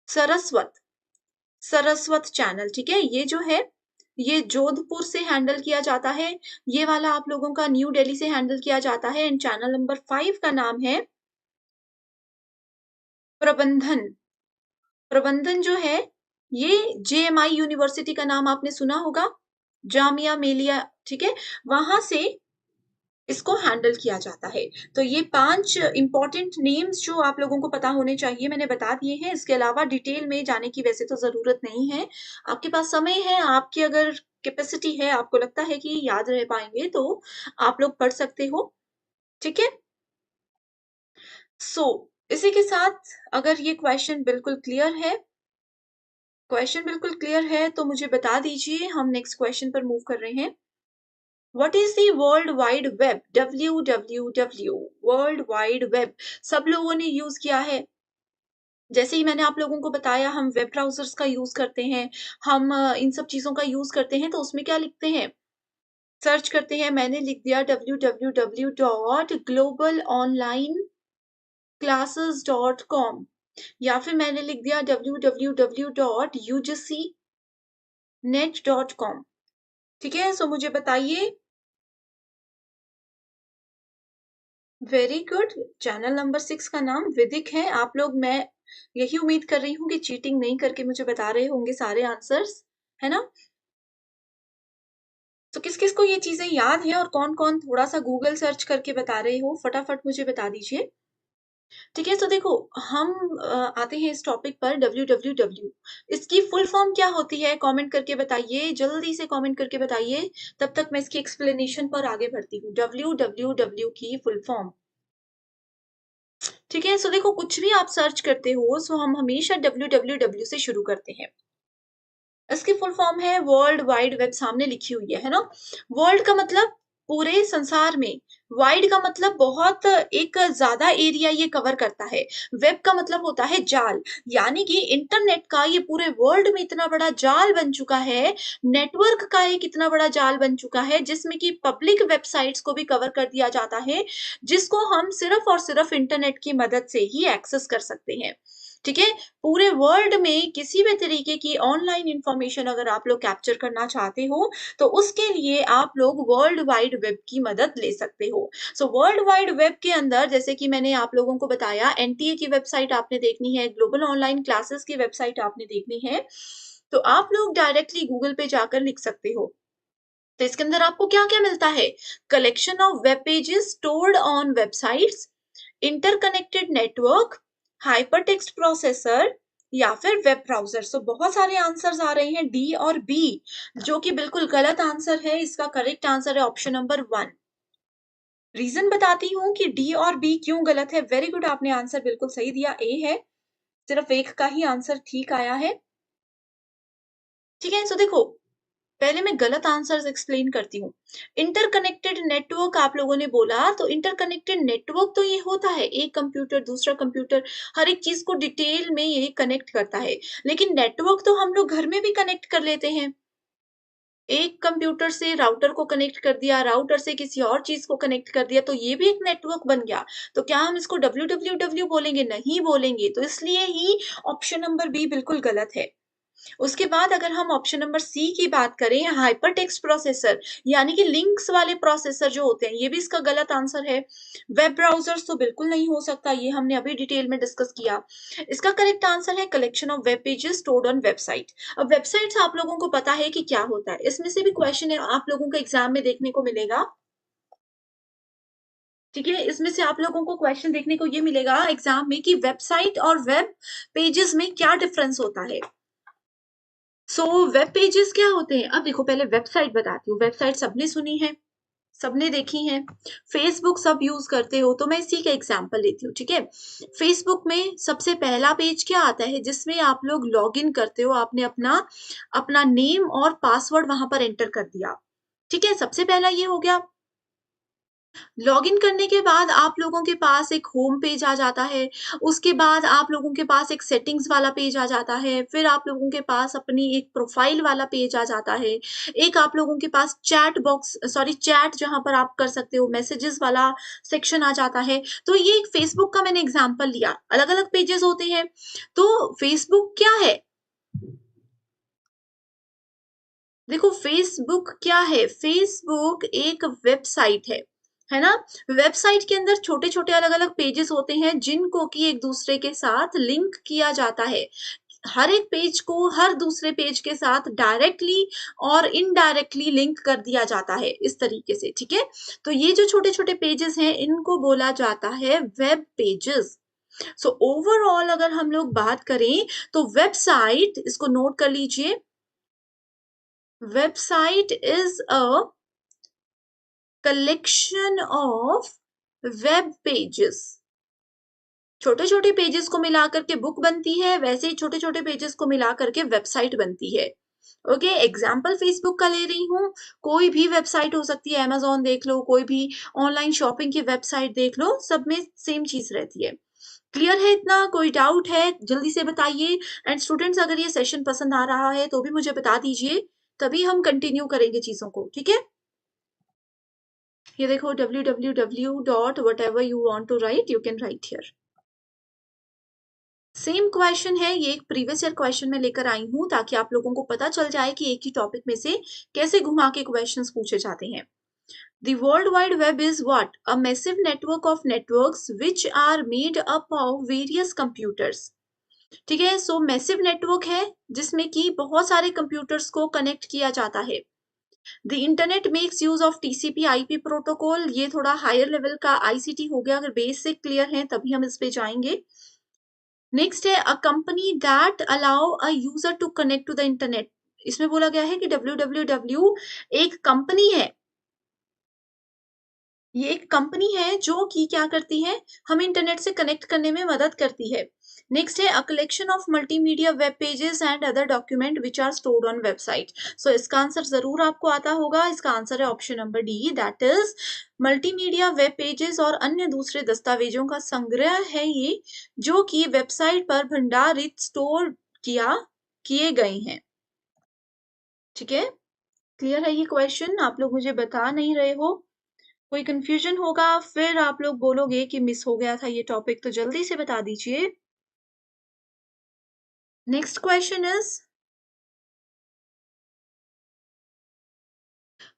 सरस्वत, सरस्वत चैनल, ठीक है? ये जो है, ये जोधपुर से हैंडल किया जाता है। ये वाला आप लोगों का न्यू दिल्ली से हैंडल किया जाता है एंड चैनल नंबर 5 का नाम है प्रबंधन। प्रबंधन जो है, ये जेएमआई यूनिवर्सिटी का नाम आपने सुना होगा, जामिया मिलिया, ठीक है? वहां से इसको हैंडल किया जाता है। तो ये 5 इम्पोर्टेंट नेम्स जो आप लोगों को पता होने चाहिए, मैंने बता दिए हैं। इसके अलावा डिटेल में जाने की वैसे तो ज़रूरत नहीं है। आपके पास समय है, आपकी अगर कैपेसिटी है, आपको लगता है कि याद रह पाएँगे, तो आप लोग पढ़ सकते हो, ठीक है? सो इसी के साथ अगर ये क्वेश्चन बिल्कुल क्लियर है, तो मुझे बता दीजिए, हम नेक्स्ट क्वेश्चन पर मूव कर रहे हैं। What is the world wide web? WWW, world wide web सब लोगों ने यूज किया है। जैसे ही मैंने आप लोगों को बताया, हम वेब ब्राउजर्स का यूज करते हैं, हम इन सब चीजों का यूज करते हैं, तो उसमें क्या लिखते हैं? सर्च करते हैं, मैंने लिख दिया www.globalonlineclasses.com, या फिर मैंने लिख दिया www.ugcnet.com। ठीक है, सो मुझे बताइए। Very good. चैनल नंबर 6 का नाम विदिक है। आप लोग, मैं यही उम्मीद कर रही हूँ कि चीटिंग नहीं करके मुझे बता रहे होंगे सारे आंसर्स, है ना? तो किस-किस को ये चीज़ें याद हैं और कौन-कौन थोड़ा-सा गूगल सर्च करके बता रहे हो? फटाफट मुझे बता दीजिए। ठीक है, तो देखो, हम आते हैं इस टॉपिक पर, WWW। इसकी फुल फॉर्म क्या होती है? कमेंट करके बताइए, जल्दी से कमेंट करके बताइए, तब तक मैं इसकी एक्सप्लेनेशन पर आगे बढ़ती हूँ। WWW की फुल फॉर्म, ठीक है? सो देखो, कुछ भी आप सर्च करते हो, सो हम हमेशा WWW से शुरू करते हैं। इसकी फुल फॉर्म है वर्ल्ड वाइड वेब, सामने लिखी हुई है ना? वर्ल्ड का मतलब पूरे संसार में, वाइड का मतलब बहुत एक ज़्यादा एरिया ये कवर करता है। वेब का मतलब होता है जाल, यानी कि इंटरनेट का ये पूरे वर्ल्ड में इतना बड़ा जाल बन चुका है, नेटवर्क का एक इतना बड़ा जाल बन चुका है, जिसमें कि पब्लिक वेबसाइट्स को भी कवर कर दिया जाता है, जिसको हम सिर्फ़ और सिर्फ़ इंटरनेट की मदद से ही एक्सेस कर सकते हैं। ठीक है? पूरे वर्ल्ड में किसी भी तरीके की ऑनलाइन इन्फॉर्मेशन अगर आप लोग कैप्चर करना चाहते हो, तो उसके लिए आप लोग वर्ल्ड वाइड वेब की मदद ले सकते हो। सो वर्ल्ड वाइड वेब के अंदर जैसे कि मैंने आप लोगों को बताया एनटीए की वेबसाइट आपने देखनी है, ग्लोबल ऑनलाइन क्लासेस की वेबसाइट आपने देखनी है, तो आप लोग डायरेक्टली गूगल पे जाकर लिख सकते हो। तो इसके अंदर आपको क्या-क्या मिलता है? Collection of web pages stored on websites, interconnected network, hypertext processor या फिर वेब ब्राउज़र। सो बहुत सारे आंसर्स आ रहे हैं डी और बी, जो कि बिल्कुल गलत आंसर है। इसका करेक्ट आंसर है ऑप्शन नंबर 1। रीज़न बताती हूँ कि डी और बी क्यों गलत है। वेरी गुड, आपने आंसर बिल्कुल सही दिया, ए है। सिर्फ एक का ही आंसर ठीक आया है। ठीक है? सो देखो, पहले मैं गलत आंसर्स एक्सप्लेन करती हूँ। इंटरकनेक्टेड नेटवर्क आप लोगों ने बोला, तो इंटरकनेक्टेड नेटवर्क तो ये होता है, एक कंप्यूटर दूसरा कंप्यूटर हर एक चीज़ को डिटेल में ये कनेक्ट करता है। लेकिन नेटवर्क तो हम लोग घर में भी कनेक्ट कर लेते हैं। एक कंप्यूटर से राउटर को कनेक्ट कर दिया, राउटर से किसी और चीज़ को कनेक्ट कर दिया, तो ये भी एक नेटवर्क बन गया। तो क्या हम इसको डब्ल्यूडब्ल्यूडब्ल्यू बोलेंगे? नहीं बोलेंगे। तो इसलिए ही ऑप्शन नंबर बी बिल्कुल गलत है। उसके बाद अगर हम ऑप्शन नंबर सी की बात करें, हाइपरटेक्स्ट प्रोसेसर यानी कि लिंक्स वाले प्रोसेसर जो होते हैं, ये भी इसका गलत आंसर है। वेब ब्राउज़र्स तो बिल्कुल नहीं हो सकता, ये हमने अभी डिटेल में डिस्कस किया। इसका करेक्ट आंसर है collection of web pages stored on website. अब वेबसाइट्स आप लोगों को पता है कि क्या होता है। इसमें से भी क्वेश्चन है आप लोगों को एग्ज़ाम में देखने को मिलेगा। ठीक है? इसमें से आप लोगों को क्वेश्चन देखने को ये मिलेगा एग्ज़ाम में कि वेबसाइट और वेब पेजेस में क्या डिफरेंस होता है? सो वेब पेजेस क्या होते हैं? अब देखो पहले वेबसाइट बताती हूँ। वेबसाइट सबने सुनी है, सबने देखी है। फेसबुक सब यूज़ करते हो, तो मैं इसी का एग्ज़ाम्पल लेती हूँ, ठीक है? फेसबुक में सबसे पहला पेज क्या आता है जिसमें आप लोग लॉगिन करते हो, आपने अपना अपना नेम और पासवर्ड वहाँ पर एंटर कर दिया, ठीक है? सबसे पहला ये हो गया। लॉगिन करने के बाद आप लोगों के पास एक होम पेज आ जाता है, उसके बाद आप लोगों के पास एक सेटिंग्स वाला पेज आ जाता है, फिर आप लोगों के पास अपनी एक प्रोफाइल वाला पेज आ जाता है, एक आप लोगों के पास चैट जहाँ पर आप कर सकते हो, मैसेजेस वाला सेक्शन आ जाता है। तो ये एक फेसबुक का मैंने एग्ज़ाम्पल लिया, अलग-अलग पेजेस होते हैं। तो फेसबुक क्या है? देखो फेसबुक क्या है? फेसबुक एक वेबसाइट है ना? वेबसाइट के अंदर छोटे-छोटे अलग-अलग पेजेस होते हैं जिनको कि एक-दूसरे के साथ लिंक किया जाता है। हर एक पेज को हर दूसरे पेज के साथ डायरेक्टली और इनडायरेक्टली लिंक कर दिया जाता है, इस तरीके से, ठीक है? तो ये जो छोटे-छोटे पेजेस हैं, इनको बोला जाता है वेब पेजेस। सो ओवरऑल अगर हम लोग बात करें, तो वेबसाइट इसको नोट कर लीजिए। Website is a collection of web pages। छोटे-छोटे पेजेस को मिलाकर के बुक बनती है, वैसे ही छोटे-छोटे पेजेस को मिलाकर के वेबसाइट बनती है। ओके, एग्जाम्पल फेसबुक का ले रही हूँ, कोई भी वेबसाइट हो सकती है, अमेज़न देख लो, कोई भी ऑनलाइन शॉपिंग की वेबसाइट देख लो, सब में सेम चीज़ रहती है। क्लियर है इतना? कोई डाउट है? जल्दी से बताइए। एंड स्टूडेंट्स अगर ये सेशन पसंद आ रहा है, तो भी मुझे बता दीजिए, तभी हम कंटिन्यू करेंगे चीज़ों को, ठीक है? ये देखो www.whatever you want to write you can write here। Same question है, ये एक प्रीवियस ईयर क्वेश्चन में लेकर आई हूँ ताकि आप लोगों को पता चल जाए कि एक ही टॉपिक में से कैसे घुमा के क्वेश्चंस पूछे जाते हैं। The World Wide Web is what? A massive network of networks which are made up of various computers। ठीक है, सो मैसिव नेटवर्क है जिसमें कि बहुत सारे कंप्यूटर्स को कनेक्ट किया जाता है। The internet makes use of TCP IP protocol, ये थोड़ा हायर लेवल का आईसीटी हो गया। अगर बेसिक क्लियर है तभी हम इस पे जाएंगे। नेक्स्ट है a company that allow a user to connect to the internet. इसमें बोला गया है कि www एक कंपनी है, ये एक कंपनी है जो कि क्या करती है, हमें इंटरनेट से कनेक्ट करने में मदद करती है। नेक्स्ट है a collection of multimedia web pages and other document which are stored on website. So इसका आंसर जरूर आपको आता होगा। इसका आंसर है option number D, that is multimedia web pages और अन्य दूसरे दस्तावेजों का संग्रह है ये, जो कि वेबसाइट पर भंडारित स्टोर किया किए गए हैं। ठीक है, क्लियर है ये क्वेश्चन? आप लोग मुझे बता नहीं रहे हो, कोई कंफ्यूजन होगा फिर आप लोग बोलोगे कि मिस हो गया था ये टॉपिक, तो जल्दी से बता दीजिए। Next question is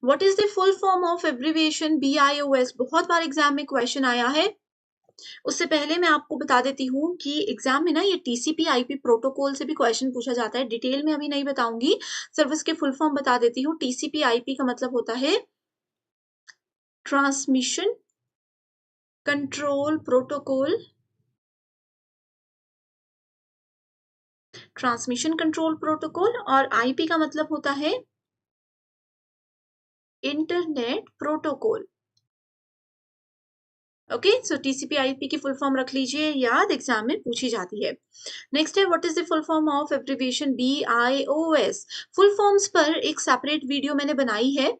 what is the full form of abbreviation BIOS? बहुत बार एग्जाम में क्वेश्चन आया है। उससे पहले मैं आपको बता देती हूँ कि एग्जाम में ना ये TCP/IP प्रोटोकॉल से भी क्वेश्चन पूछा जाता है। डिटेल में अभी नहीं बताऊंगी, सिर्फ इसके फुल फॉर्म बता देती हूँ। TCP/IP का मतलब होता है transmission control protocol. Transmission control protocol. और IP का मतलब होता है इंटरनेट प्रोटोकॉल। ओके, सो TCP/IP की फुल फॉर्म रख लीजिए याद, एग्जाम में पूछी जाती है। नेक्स्ट है what is the full form of abbreviation BIOS? Full forms पर एक सेपरेट वीडियो मैंने बनाई है।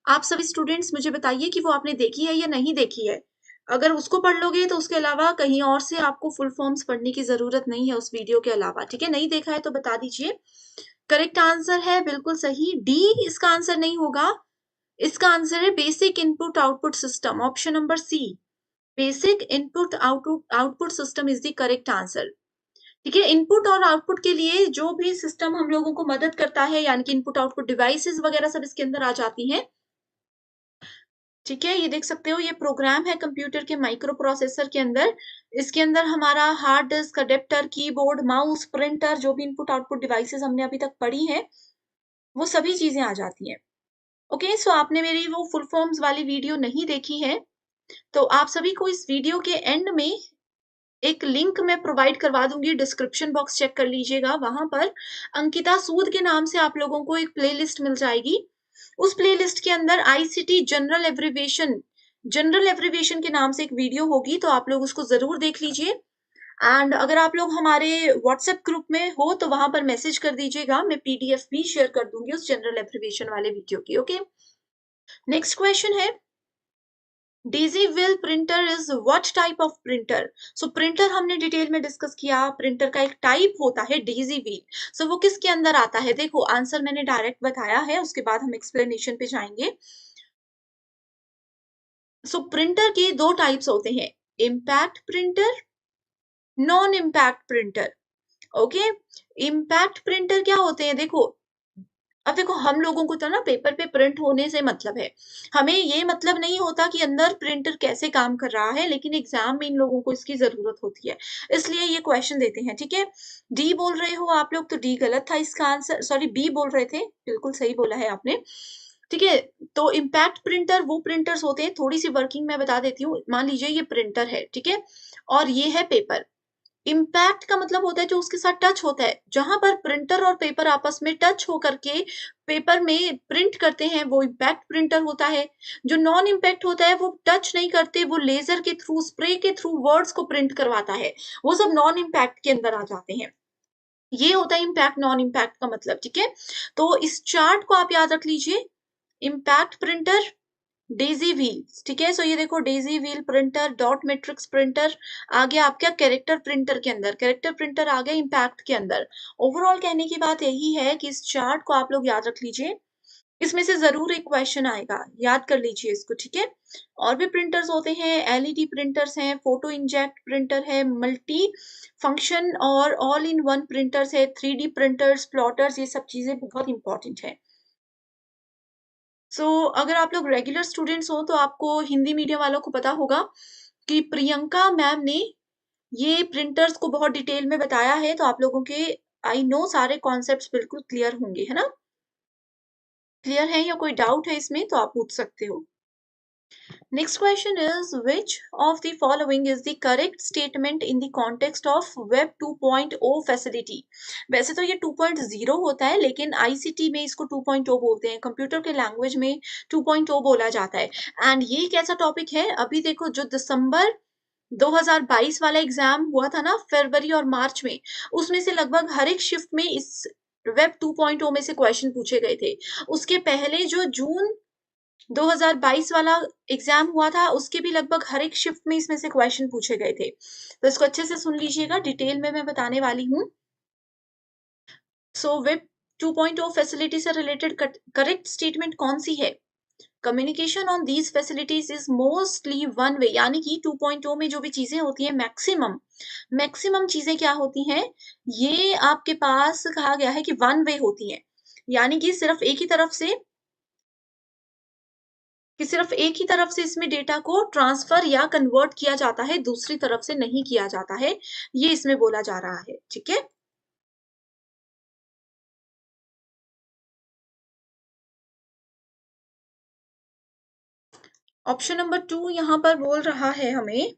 आप सभी स्टूडेंट्स मुझे बताइए कि वो आपने देखी है या नहीं देखी है। अगर उसको पढ़ लोगे तो उसके अलावा कहीं और से आपको फुल फॉर्म्स पढ़ने की जरूरत नहीं है उस वीडियो के अलावा, ठीक है? नहीं देखा है तो बता दीजिए। करेक्ट आंसर है बिल्कुल सही डी, इसका आंसर नहीं होगा। इसका आंसर है basic input output system, option number C. Basic input output system is the correct answer. ठीक है, इनपुट और आउटपुट के लिए जो भी सिस्टम हम लोगों को मदद करता है, यानी कि इनपुट आउटपुट डिवाइसेस वगैरह सब इसके अंदर आ जाती हैं। ठीक है, ये देख सकते हो, ये प्रोग्राम है कंप्यूटर के माइक्रो प्रोसेसर के अंदर। इसके अंदर हमारा hard disk, adapter, keyboard, mouse, printer, जो भी इनपुट आउटपुट डिवाइसेस हमने अभी तक पढ़ी हैं, वो सभी चीजें आ जाती हैं। ओके, सो आपने मेरी वो फुल फॉर्म्स वाली वीडियो नहीं देखी है तो आप सभी को इस वीडियो के एंड में एक लिंक मैं प्रोवाइड करवा दूंगी, डिस्क्रिप्शन बॉक्स चेक कर लीजिएगा। वहां पर अंकिता सूद के नाम से आप लोगों को एक प्लेलिस्ट मिल जाएगी। उस प्लेलिस्ट के अंदर ICT जनरल एब्रिविएशन के नाम से एक वीडियो होगी, तो आप लोग उसको जरूर देख लीजिए। एंड अगर आप लोग हमारे व्हाट्सएप ग्रुप में हो तो वहां पर मैसेज कर दीजिएगा, मैं PDF भी शेयर कर दूंगी उस जनरल एब्रिविएशन वाले वीडियो की। ओके, नेक्स्ट क्वेश्चन है Daisy wheel printer is what type of printer? So printer हमने डिटेल में डिस्कस किया, प्रिंटर का एक टाइप होता है डेजी व्हील। सो वो किसके अंदर आता है? देखो आंसर मैंने डायरेक्ट बताया है, उसके बाद हम एक्सप्लेनेशन पे जाएंगे। सो प्रिंटर के दो टाइप्स होते हैं, impact printer, non impact printer. Okay, impact printer क्या होते हैं? देखो, अब देखो हम लोगों को तो ना पेपर पे प्रिंट होने से मतलब है, हमें ये मतलब नहीं होता कि अंदर प्रिंटर कैसे काम कर रहा है, लेकिन एग्जाम में इन लोगों को इसकी जरूरत होती है, इसलिए ये क्वेश्चन देते हैं। ठीक है, डी बोल रहे हो आप लोग तो डी गलत था इसका आंसर, सॉरी बी बोल रहे थे, बिल्कुल सही बोला है आपने। ठीक है, तो इम्पैक्ट प्रिंटर वो प्रिंटर्स होते हैं, थोड़ी सी वर्किंग मैं बता देती हूँ। मान लीजिए ये प्रिंटर है, ठीक है, और ये है पेपर। इम्पैक्ट का मतलब होता है जो उसके साथ टच होता है, जहां पर प्रिंटर और पेपर आपस में टच होकर के पेपर में प्रिंट करते हैं, वो इम्पैक्ट प्रिंटर होता है। जो नॉन इम्पैक्ट होता है वो टच नहीं करते, वो लेजर के थ्रू, स्प्रे के थ्रू वर्ड्स को प्रिंट करवाता है, वो सब नॉन इम्पैक्ट के अंदर आ जाते हैं। ये होता है इम्पैक्ट नॉन इम्पैक्ट का मतलब। ठीक है, तो इस चार्ट को आप याद रख लीजिए, इम्पैक्ट प्रिंटर, डेजी व्हील्स। ठीक है, सो ये देखो daisy wheel printer, dot matrix printer आ गया आपका कैरेक्टर प्रिंटर के अंदर, कैरेक्टर प्रिंटर आ गया इम्पैक्ट के अंदर। ओवरऑल कहने की बात यही है कि इस चार्ट को आप लोग याद रख लीजिए, इसमें से जरूर एक क्वेश्चन आएगा, याद कर लीजिए इसको। ठीक है, और भी प्रिंटर्स होते हैं, LED प्रिंटर्स हैं, फोटो इंजेक्ट प्रिंटर है, मल्टी फंक्शन और ऑल इन वन प्रिंटर्स है, 3D प्रिंटर्स, प्लॉटर्स, ये सब चीजें बहुत इंपॉर्टेंट है। अगर आप लोग रेगुलर स्टूडेंट्स हो तो आपको हिंदी मीडियम वालों को पता होगा कि प्रियंका मैम ने ये प्रिंटर्स को बहुत डिटेल में बताया है, तो आप लोगों के आई नो सारे कॉन्सेप्ट्स बिल्कुल क्लियर होंगे, है ना? क्लियर है या कोई डाउट है इसमें तो आप पूछ सकते हो। Next question is which of the following is the correct statement in the context of Web 2.0 facility? वैसे तो ये 2.0 होता है, लेकिन ICT में इसको 2.0 बोलते हैं, कंप्यूटर के लैंग्वेज में 2.0 बोला जाता है। एंड ये एक ऐसा टॉपिक है, अभी देखो जो दिसंबर 2022 वाला एग्जाम हुआ था ना फरवरी और मार्च में, उसमें से लगभग हर एक शिफ्ट में इस वेब 2.0 में से क्वेश्चन पूछे गए थे। उसके पहले जो जून 2022 वाला एग्जाम हुआ था, उसके भी लगभग हर एक शिफ्ट में इसमें से क्वेश्चन पूछे गए थे, तो इसको अच्छे से सुन लीजिएगा, डिटेल में मैं बताने वाली हूँ। सो वेब 2.0 फैसिलिटी से रिलेटेड करेक्ट स्टेटमेंट कौन सी है? Communication on these facilities is mostly one way, यानी कि 2.0 में जो भी चीजें होती हैं मैक्सिमम मैक्सिमम चीजें क्या होती हैं, ये आपके पास कहा गया है कि वन वे होती हैं, यानी सिर्फ एक ही तरफ से इसमें डेटा को ट्रांसफर या कन्वर्ट किया जाता है, दूसरी तरफ से नहीं किया जाता है, ये इसमें बोला जा रहा है। ठीक है, ऑप्शन नंबर 2 यहाँ पर बोल रहा है हमें,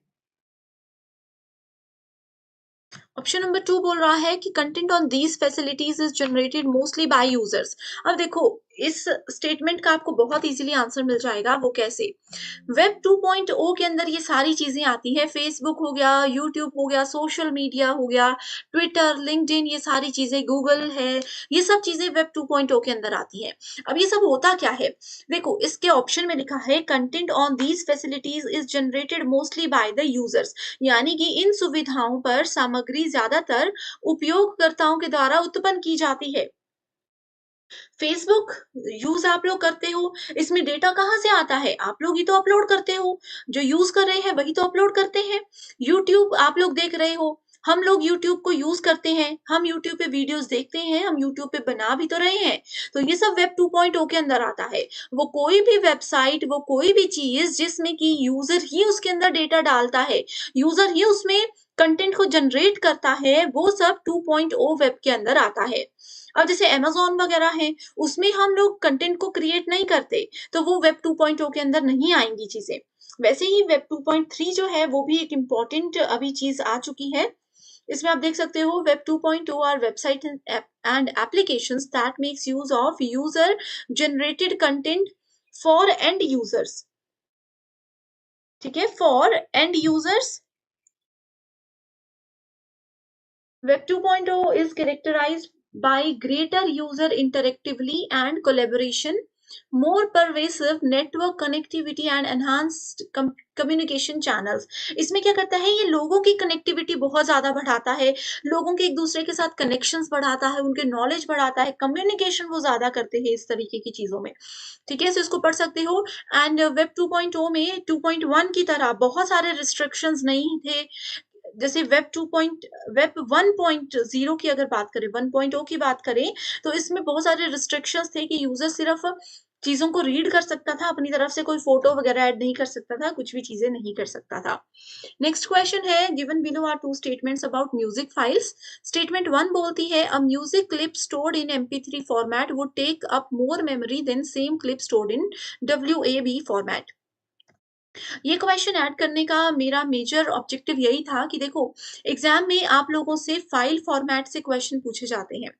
ऑप्शन नंबर 2 बोल रहा है कि content on these facilities is generated mostly bye users. अब देखो, इस स्टेटमेंट का आपको बहुत इजीली आंसर मिल जाएगा, वो कैसे? वेब 2.0 के अंदर ये सारी चीजें आती है, फेसबुक हो गया, यूट्यूब हो गया, सोशल मीडिया हो गया, ट्विटर, लिंक्डइन, ये सारी चीजें, गूगल है, ये सब चीजें वेब 2.0 के अंदर आती है। अब ये सब होता क्या है? देखो, इसके ऑप्शन में लिखा है content on these facilities is generated mostly by the users, यानी कि इन सुविधाओं पर सामग्री ज्यादातर उपयोगकर्ताओं के द्वारा उत्पन्न की जाती है। फेसबुक यूज आप लोग करते हो, इसमें डेटा कहाँ से आता है? आप लोग ही तो अपलोड करते हो, जो यूज कर रहे हैं वही तो अपलोड करते हैं। यूट्यूब आप लोग देख रहे हो, हम लोग यूट्यूब को यूज करते हैं, हम यूट्यूब पे वीडियोस देखते हैं, हम यूट्यूब पे बना भी तो रहे हैं। तो ये सब वेब 2.0 के अंदर आता है। वो कोई भी वेबसाइट, वो कोई भी चीज जिसमें कि यूजर ही उसके अंदर डेटा डालता है, यूजर ही उसमें कंटेंट को जनरेट करता है, वो सब 2.0 वेब के अंदर आता है। अब जैसे अमेज़न वगैरह है, उसमें हम लोग कंटेंट को क्रिएट नहीं करते, तो वो वेब 2.0 के अंदर नहीं आएँगी चीज़ें। वैसे ही वेब 2.3 जो है, वो भी एक इम्पोर्टेंट अभी चीज़ आ चुकी है। इसमें आप देख सकते हो, web 2.0 our website and applications that makes use of user generated content for end users. ठीक है? For end users, Web 2.0 is characterized by greater user interactivity and collaboration, more pervasive network connectivity and enhanced communication channels। इसमें क्या करता है, ये लोगों की connectivity बहुत ज्यादा बढ़ाता है, लोगों के एक दूसरे के साथ कनेक्शंस बढ़ाता है, उनके नॉलेज बढ़ाता है, कम्युनिकेशन वो ज्यादा करते हैं इस तरीके की चीजों में। ठीक है, तो इसको पढ़ सकते हो। एंड वेब 2.0 में 2.1 की तरह बहुत सारे रिस्ट्रिक्शंस नहीं थे। जैसे वेब 1.0 की अगर बात करें, 1.0 की बात करें, तो इसमें बहुत सारे रिस्ट्रिक्शंस थे कि यूजर सिर्फ चीजों को रीड कर सकता था, अपनी तरफ से कोई फोटो वगैरह ऐड नहीं कर सकता था, कुछ भी चीजें नहीं कर सकता था। नेक्स्ट क्वेश्चन है, given below are two statements about music files. Statement 1 बोलती है, a music clip stored in MP3 format would take up more memory than same clip stored in WAV format. ये क्वेश्चन ऐड करने का मेरा major objective यही था कि देखो, एग्जाम में आप लोगों से फाइल फॉर्मेट से क्वेश्चन पूछे जाते हैं।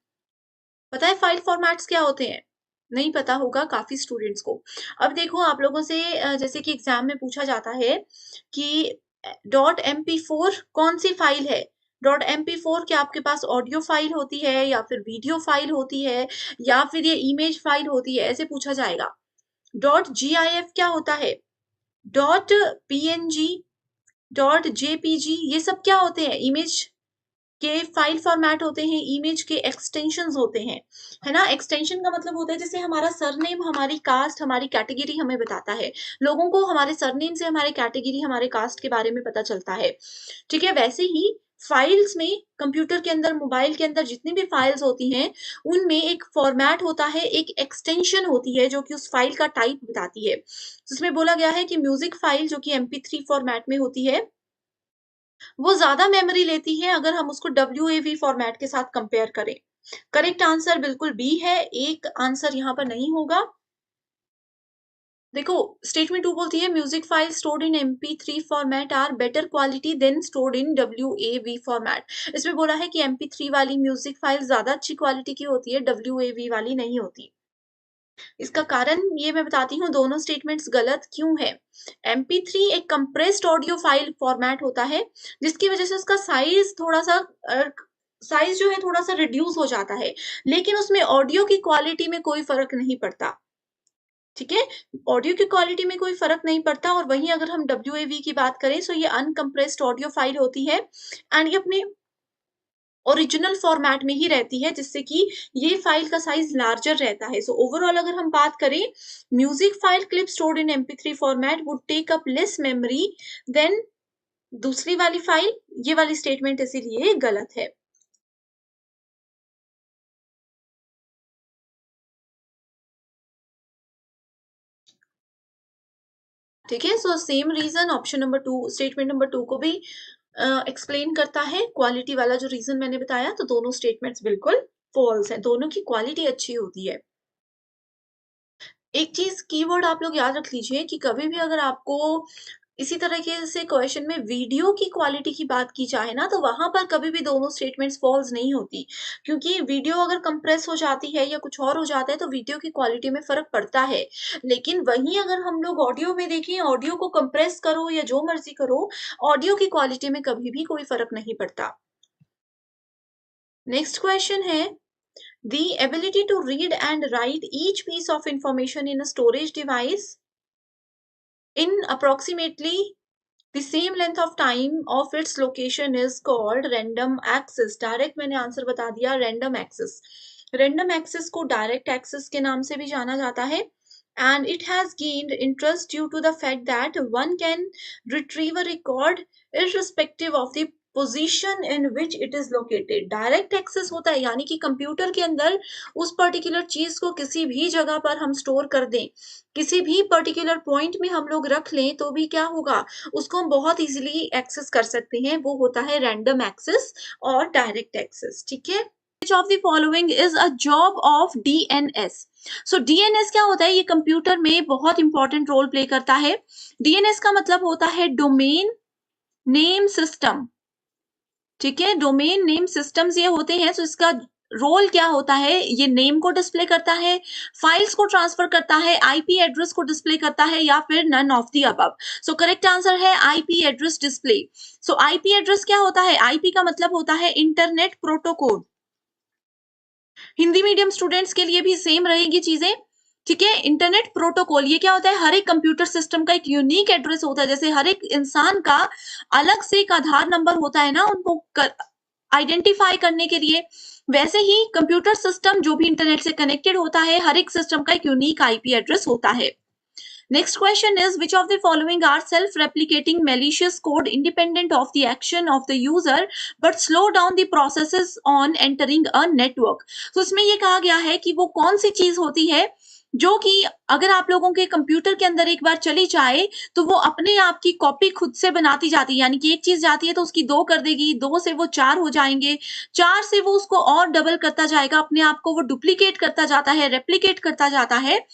पता है फाइल फॉर्मेट्स क्या होते हैं? नहीं पता होगा काफी स्टूडेंट्स को। अब देखो, आप लोगों से जैसे कि एग्जाम में पूछा जाता है कि .mp4 कौन सी फाइल है? .mp4 क्या आपके पास ऑडियो फाइल होती है, या फिर वीडियो फाइल होती है, या फिर ये इमेज फाइल होती है, ऐसे पूछा जाएगा। .gif क्या होता है? .png, .jpg, ये सब क्या होते हैं? इमेज के फाइल फॉर्मेट होते हैं, इमेज के एक्सटेंशंस होते हैं, है ना? एक्सटेंशन का मतलब होता है, जैसे हमारा सरनेम हमारी कास्ट, हमारी कैटेगरी हमें बताता है। लोगों को हमारे सरनेम से हमारे कैटेगरी, हमारे कास्ट के बारे में पता चलता है। ठीक है? वैसे ही फाइल्स में, कंप्यूटर के अंदर, मोबाइल के अंदर जितनी भी फाइल्स होती हैं, उनमें एक फॉर्मेट होता है, एक एक्सटेंशन होती है जो कि उस फाइल का टाइप बताती है। जिसमें बोला गया है कि म्यूजिक फाइल जो कि MP3 फॉर्मेट में होती है, वो ज़्यादा मेमोरी लेती है अगर हम उसको WAV फॉर्मेट के साथ कंपेयर करें। करेक्ट आंसर बिल्कुल बी है, एक आंसर यहाँ पर नहीं होगा। देखो, स्टेटमेंट 2 बोलती है, music file stored in MP3 format are better quality than stored in WAV format. इसमें बोला है कि MP3 वाली म्यूजिक फाइल ज़्यादा अच्छी क्वालिटी की होती है, WAV वाली नहीं होती। इसका कारण ये मैं बताती हूँ, दोनों स्टेटमेंट्स गलत क्यों है। MP3 एक कंप्रेस्ड ऑडियो फाइल फॉर्मेट होता है, जिसकी वजह से उसका साइज जो है थोड़ा सा रिड्यूस हो जाता है, लेकिन उसमें ऑडियो की क्वालिटी में कोई फर्क नहीं पड़ता। ठीक है? ऑडियो की क्वालिटी में कोई फर्क नहीं पड़ता। और वहीं अगर हम WAV की बात करें, तो ये अनकंप्रेस्ड ऑडियो फाइल होती है, एंड ये अपने ओरिजिनल फॉर्मेट में ही रहती है, जिससे कि ये फाइल का साइज लार्जर रहता है। सो ओवरऑल अगर हम बात करें, music file clip stored in MP3 format would take up less memory than दूसरी वाली फाइल। ये वाली स्टेटमेंट इसीलिए गलत है। ठीक है, so same reason option number 2, statement number 2 को भी एक्सप्लेन करता है। क्वालिटी वाला जो रीजन मैंने बताया, तो दोनों स्टेटमेंट्स बिल्कुल फॉल्स हैं, दोनों की क्वालिटी अच्छी होती है। एक चीज कीवर्ड आप लोग याद रख लीजिए कि कभी भी अगर आपको इसी तरीके से क्वेश्चन में वीडियो की क्वालिटी की बात की जाए ना, तो वहां पर कभी भी दोनों स्टेटमेंट्स फॉल्स नहीं होती, क्योंकि वीडियो अगर कंप्रेस हो जाती है या कुछ और हो जाता है तो वीडियो की क्वालिटी में फर्क पड़ता है। लेकिन वहीं अगर हम लोग ऑडियो में देखें, ऑडियो को कंप्रेस करो या जो मर्जी करो, ऑडियो की क्वालिटी में कभी भी कोई फर्क नहीं पड़ता। नेक्स्ट क्वेश्चन है, the ability to read and write each piece of information in a storage device in approximately the same length of time of its location is called random access। Direct मैंने answer बता दिया, random access. Random access को direct access के नाम से भी जाना जाता है, and it has gained interest due to the fact that one can retrieve a record irrespective of the position in which it is located. Direct access होता है यानी कि कंप्यूटर के अंदर उस पर्टिकुलर चीज को किसी भी जगह पर हम स्टोर कर दें, किसी भी पर्टिकुलर पॉइंट में हम लोग रख लें, तो भी क्या होगा, उसको हम बहुत इजीली एक्सेस कर सकते हैं। वो होता है रैंडम एक्सेस और डायरेक्ट एक्सेस। ठीक है, which of the following is a job of DNS? So DNS क्या होता है, ये कंप्यूटर में बहुत इंपॉर्टेंट रोल प्ले करता है। DNS का मतलब होता है डोमेन नेम सिस्टम। ठीक है, डोमेन नेम सिस्टम्स ये होते हैं। सो इसका रोल क्या होता है, ये नेम को डिस्प्ले करता है, फाइल्स को ट्रांसफर करता है, आईपी एड्रेस को डिस्प्ले करता है, या फिर none of the above. So correct answer है IP address display. So IP address क्या होता है, आईपी का मतलब होता है internet protocol. Hindi medium students के लिए भी सेम रहेगी चीजें। ठीक है, इंटरनेट प्रोटोकॉल ये क्या होता है, हर एक कंप्यूटर सिस्टम का एक यूनिक एड्रेस होता है। जैसे हर एक इंसान का अलग से एक आधार नंबर होता है ना, उनको आइडेंटिफाई करने के लिए, वैसे ही कंप्यूटर सिस्टम जो भी इंटरनेट से कनेक्टेड होता है, हर एक सिस्टम का एक यूनिक आईपी एड्रेस होता है। Next question is, which of the following are self-replicating malicious code independent of the action of the user but slow down the processes on entering a network? तो इसमें ये कहा गया है कि वो कौन सी चीज होती है जो कि अगर आप लोगों के कंप्यूटर के अंदर एक बार चली जाए तो वो अपने आप की कॉपी खुद से बनाती जाती है। यानी कि एक चीज जाती है तो उसकी 2 कर देगी, 2 से वो 4 हो जाएंगे, 4 से वो उसको और डबल करता जाएगा, अपने आप को वो डुप्लीकेट करता जाता है, रेप्लिकेट करता जाता है,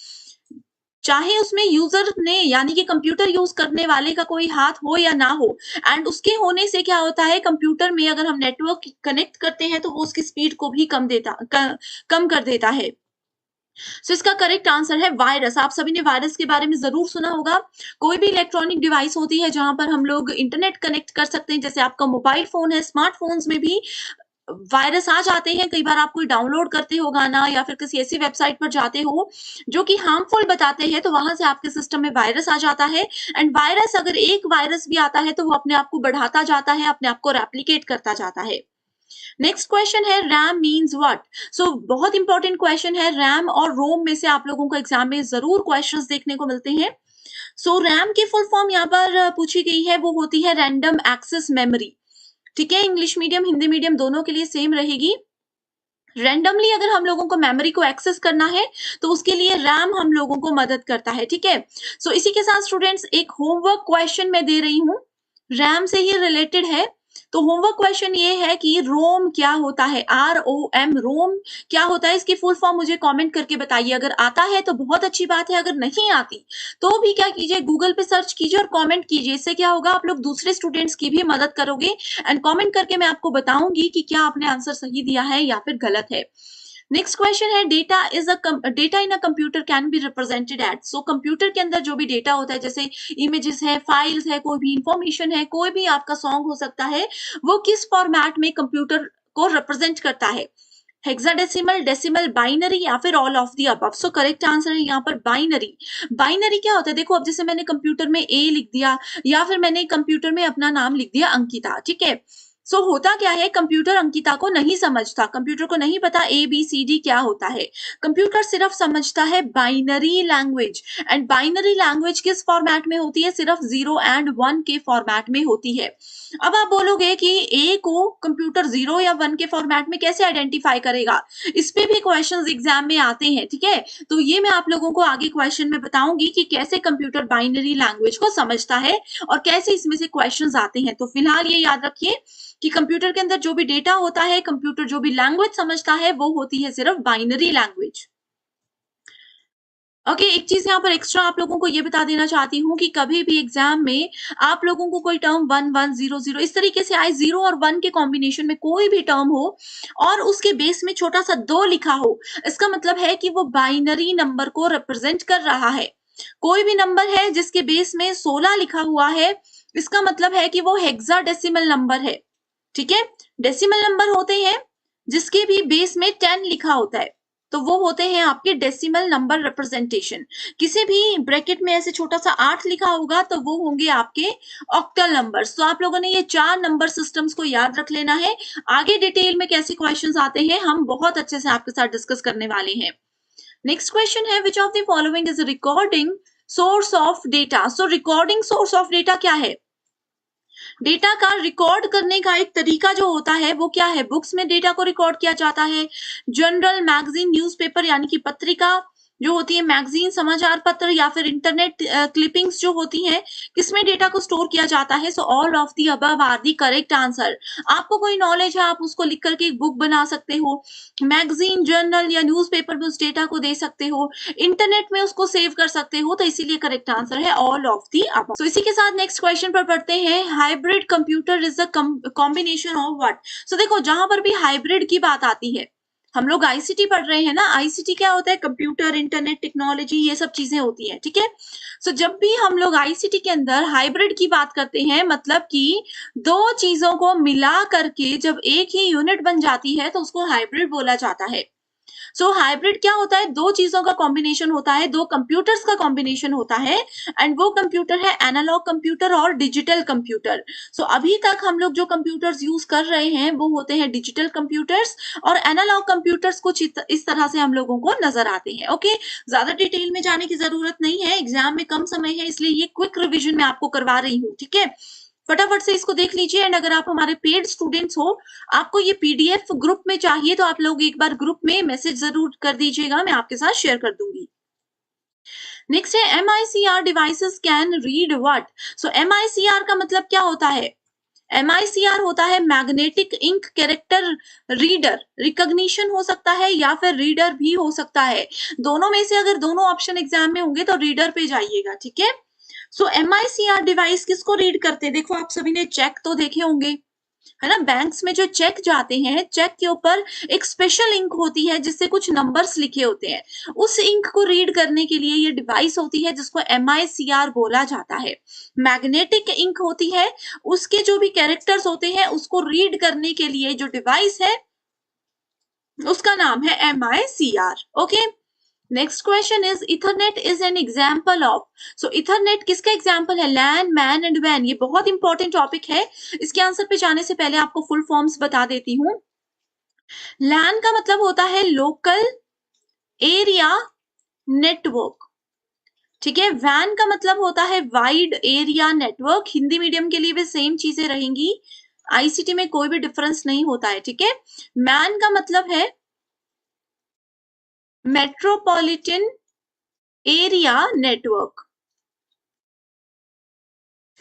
चाहे उसमें यूजर ने यानी कि कंप्यूटर यूज करने वाले का कोई हाथ हो या ना हो। एंड उसके होने से क्या होता है, कंप्यूटर में अगर हम नेटवर्क कनेक्ट करते हैं तो वो उसकी स्पीड को भी कम कर देता है। सो इसका करेक्ट आंसर है वायरस। आप सभी ने वायरस के बारे में जरूर सुना होगा। कोई भी इलेक्ट्रॉनिक डिवाइस होती है जहां पर हम लोग इंटरनेट कनेक्ट कर सकते हैं, जैसे आपका मोबाइल फोन है, स्मार्टफोन्स में भी वायरस आ जाते हैं। कई बार आप कोई डाउनलोड करते हो गाना या फिर किसी ऐसी वेबसाइट पर जाते हो जो कि हार्मफुल बताते हैं, तो वहां से आपके सिस्टम में वायरस आ जाता है। एंड वायरस, अगर एक वायरस भी आता है तो वो अपने आप को बढ़ाता जाता है, अपने आप को रेप्लिकेट करता जाता है। नेक्स्ट क्वेश्चन है, रैम मीन्स व्हाट? सो बहुत इंपॉर्टेंट क्वेश्चन है। रैम और रोम में से आप लोगों को एग्जाम में जरूर क्वेश्चंस देखने को मिलते हैं। सो रैम की फुल फॉर्म यहाँ पर पूछी गई है, वो होती है रैंडम एक्सेस मेमोरी। ठीक है, इंग्लिश मीडियम हिंदी मीडियम दोनों के लिए सेम रहेगी। रैंडमली अगर हम लोगों को मेमोरी को एक्सेस करना है तो उसके लिए रैम हम लोगों को मदद करता है। ठीक है, सो इसी के साथ स्टूडेंट्स एक होमवर्क क्वेश्चन मैं दे रही हूँ, रैम से ही रिलेटेड है। तो होमवर्क क्वेश्चन ये है कि रोम क्या होता है, ROM, रोम क्या होता है, इसकी फुल फॉर्म मुझे कमेंट करके बताइए। अगर आता है तो बहुत अच्छी बात है, अगर नहीं आती तो भी क्या कीजिए, गूगल पे सर्च कीजिए और कमेंट कीजिए। इससे क्या होगा, आप लोग दूसरे स्टूडेंट्स की भी मदद करोगे। एंड कमेंट करके मैं आपको बताऊंगी कि क्या आपने आंसर सही दिया है या फिर गलत है। नेक्स्ट क्वेश्चन है, data in a computer can be represented at. So computer के अंदर जो भी डेटा होता है, जैसे इमेजेस है, फाइल्स है, कोई भी इंफॉर्मेशन है, कोई भी आपका सॉन्ग हो सकता है, वो किस फॉर्मेट में कंप्यूटर को रिप्रेजेंट करता है, हेक्साडेसिमल, डेसिमल, बाइनरी, या फिर all of the above. So correct answer है यहाँ पर बाइनरी। बाइनरी क्या होता है, देखो अब जैसे मैंने कंप्यूटर में A लिख दिया या फिर मैंने कंप्यूटर में अपना नाम लिख दिया अंकिता। ठीक है, सो होता क्या है, कंप्यूटर अंकिता को नहीं समझता, कंप्यूटर को नहीं पता ABCD क्या होता है। कंप्यूटर सिर्फ समझता है binary language, and binary language किस फॉर्मेट में होती है, सिर्फ 0 एंड 1 के फॉर्मेट में होती है। अब आप बोलोगे कि ए को कंप्यूटर 0 या 1 के फॉर्मेट में कैसे आइडेंटिफाई करेगा, इस पे भी क्वेश्चंस एग्जाम में आते हैं, ठीक है। तो ये मैं आप लोगों को आगे क्वेश्चन में बताऊंगी कि कैसे कंप्यूटर बाइनरी लैंग्वेज को समझता है और कैसे इसमें से क्वेश्चंस आते हैं। तो फिलहाल ये याद रखिए कि कंप्यूटर के अंदर जो भी डेटा होता है, कंप्यूटर जो भी लैंग्वेज समझता है, वो होती है सिर्फ बाइनरी लैंग्वेज। ओके, एक चीज यहाँ पर एक्स्ट्रा आप लोगों को ये बता देना चाहती हूँ कि कभी भी एग्जाम में आप लोगों को कोई टर्म 1 1 0 0 इस तरीके से आए, 0 और 1 के कॉम्बिनेशन में कोई भी टर्म हो और उसके बेस में छोटा सा 2 लिखा हो, इसका मतलब है कि वो बाइनरी नंबर को रिप्रेजेंट कर रहा है। कोई भी नंबर है जिसके बेस में 16 लिखा हुआ है, इसका मतलब है कि वो हेक्साडेसिमल नंबर है, ठीक है। डेसिमल नंबर होते हैं जिसके भी बेस में 10 लिखा होता है, तो वो होते हैं आपके डेसिमल नंबर रिप्रेजेंटेशन। किसी भी ब्रैकेट में ऐसे छोटा सा 8 लिखा होगा तो वो होंगे आपके ऑक्टल नंबर्स। तो आप लोगों ने ये 4 नंबर सिस्टम्स को याद रख लेना है। आगे डिटेल में कैसे क्वेश्चंस आते हैं हम बहुत अच्छे से आपके साथ डिस्कस करने वाले हैं। नेक्स्ट क्वेश्चन है, which of the following is recording source of data. So recording source of data क्या है, डेटा का रिकॉर्ड करने का एक तरीका जो होता है वो क्या है, बुक्स में डेटा को रिकॉर्ड किया जाता है, जर्नल, मैगजीन, न्यूज़पेपर यानी कि पत्रिका जो होती है, मैगजीन, समाचार पत्र, या फिर इंटरनेट क्लिपिंग्स जो होती हैं, किसमें डेटा को स्टोर किया जाता है। So all of the above are the correct answer. आपको कोई नॉलेज है आप उसको लिख करके एक बुक बना सकते हो, मैगजीन, जर्नल या न्यूज़पेपर में उस डेटा को दे सकते हो, इंटरनेट में उसको सेव कर सकते हो, तो इसीलिए करेक्ट आंसर है all of the above. So इसी के साथ नेक्स्ट क्वेश्चन पर पढ़ते हैं, hybrid computer is a combination of what. So देखो जहां पर भी हाइब्रिड की बात आती है, हम लोग आईसीटी पढ़ रहे हैं ना, आईसीटी क्या होता है, कंप्यूटर, इंटरनेट टेक्नोलॉजी, ये सब चीजें होती हैं, ठीक है। सो जब भी हम लोग आईसीटी के अंदर हाइब्रिड की बात करते हैं, मतलब कि दो चीजों को मिला करके जब एक ही यूनिट बन जाती है तो उसको हाइब्रिड बोला जाता है। सो हाइब्रिड क्या होता है, दो चीजों का कॉम्बिनेशन होता है, दो कंप्यूटर्स का कॉम्बिनेशन होता है, एंड वो कंप्यूटर है एनालॉग कंप्यूटर और डिजिटल कंप्यूटर। सो अभी तक हम लोग जो कंप्यूटर्स यूज कर रहे हैं वो होते हैं डिजिटल कंप्यूटर्स, और एनालॉग कंप्यूटर्स कुछ इस तरह से हम लोगों को नजर आते हैं। ओके, ज्यादा डिटेल में जाने की जरूरत नहीं है, एग्जाम में कम समय है इसलिए ये क्विक रिविजन मैं आपको करवा रही हूँ, ठीक है। फटाफट से इसको देख लीजिए, एंड अगर आप हमारे पेड स्टूडेंट्स हो, आपको ये पीडीएफ ग्रुप में चाहिए तो आप लोग एक बार ग्रुप में मैसेज जरूर कर दीजिएगा, मैं आपके साथ शेयर कर दूंगी। नेक्स्ट है, MICR devices can read what. So MICR का मतलब क्या होता है, MICR होता है magnetic ink character reader, recognition हो सकता है या फिर रीडर भी हो सकता है, दोनों में से अगर दोनों ऑप्शन एग्जाम में होंगे तो रीडर पे जाइएगा, ठीक है। सो MICR डिवाइस किसको रीड करते हैं, देखो आप सभी ने चेक तो देखे होंगे, है ना, बैंक्स में जो चेक जाते हैं, चेक के ऊपर एक स्पेशल इंक होती है जिससे कुछ नंबर्स लिखे होते हैं, उस इंक को रीड करने के लिए ये डिवाइस होती है जिसको MICR बोला जाता है। मैग्नेटिक इंक होती है, उसके जो भी कैरेक्टर्स होते हैं उसको रीड करने के लिए जो डिवाइस है उसका नाम है MICR। Okay, next question is, Ethernet is an example of. So Ethernet किसका एग्जाम्पल है, लैन, मैन एंड वैन, ये बहुत इंपॉर्टेंट टॉपिक है। इसके आंसर पे जाने से पहले आपको फुल फॉर्म्स बता देती हूँ। लैन का मतलब होता है लोकल एरिया नेटवर्क, ठीक है। वैन का मतलब होता है wide area network, Hindi medium के लिए भी सेम चीजें रहेंगी, आईसीटी में कोई भी डिफरेंस नहीं होता है, ठीक है। मैन का मतलब है मेट्रोपॉलिटन एरिया नेटवर्क।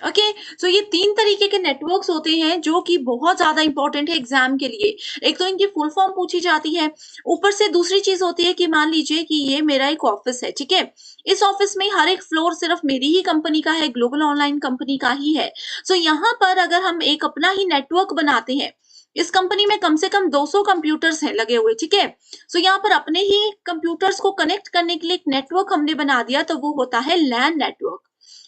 ओके, सो ये तीन तरीके के नेटवर्क्स होते हैं जो कि बहुत ज्यादा इंपॉर्टेंट है एग्जाम के लिए। एक तो इनकी फुल फॉर्म पूछी जाती है, ऊपर से दूसरी चीज होती है कि मान लीजिए कि ये मेरा एक ऑफिस है, ठीक है, इस ऑफिस में हर एक फ्लोर सिर्फ मेरी ही कंपनी का है, ग्लोबल ऑनलाइन कंपनी का ही है। सो यहाँ पर अगर हम एक अपना ही नेटवर्क बनाते हैं, इस कंपनी में कम से कम 200 कंप्यूटर्स हैं लगे हुए, ठीक है। सो यहाँ पर अपने ही कंप्यूटर्स को कनेक्ट करने के लिए एक नेटवर्क हमने बना दिया, तो वो होता है लैन नेटवर्क।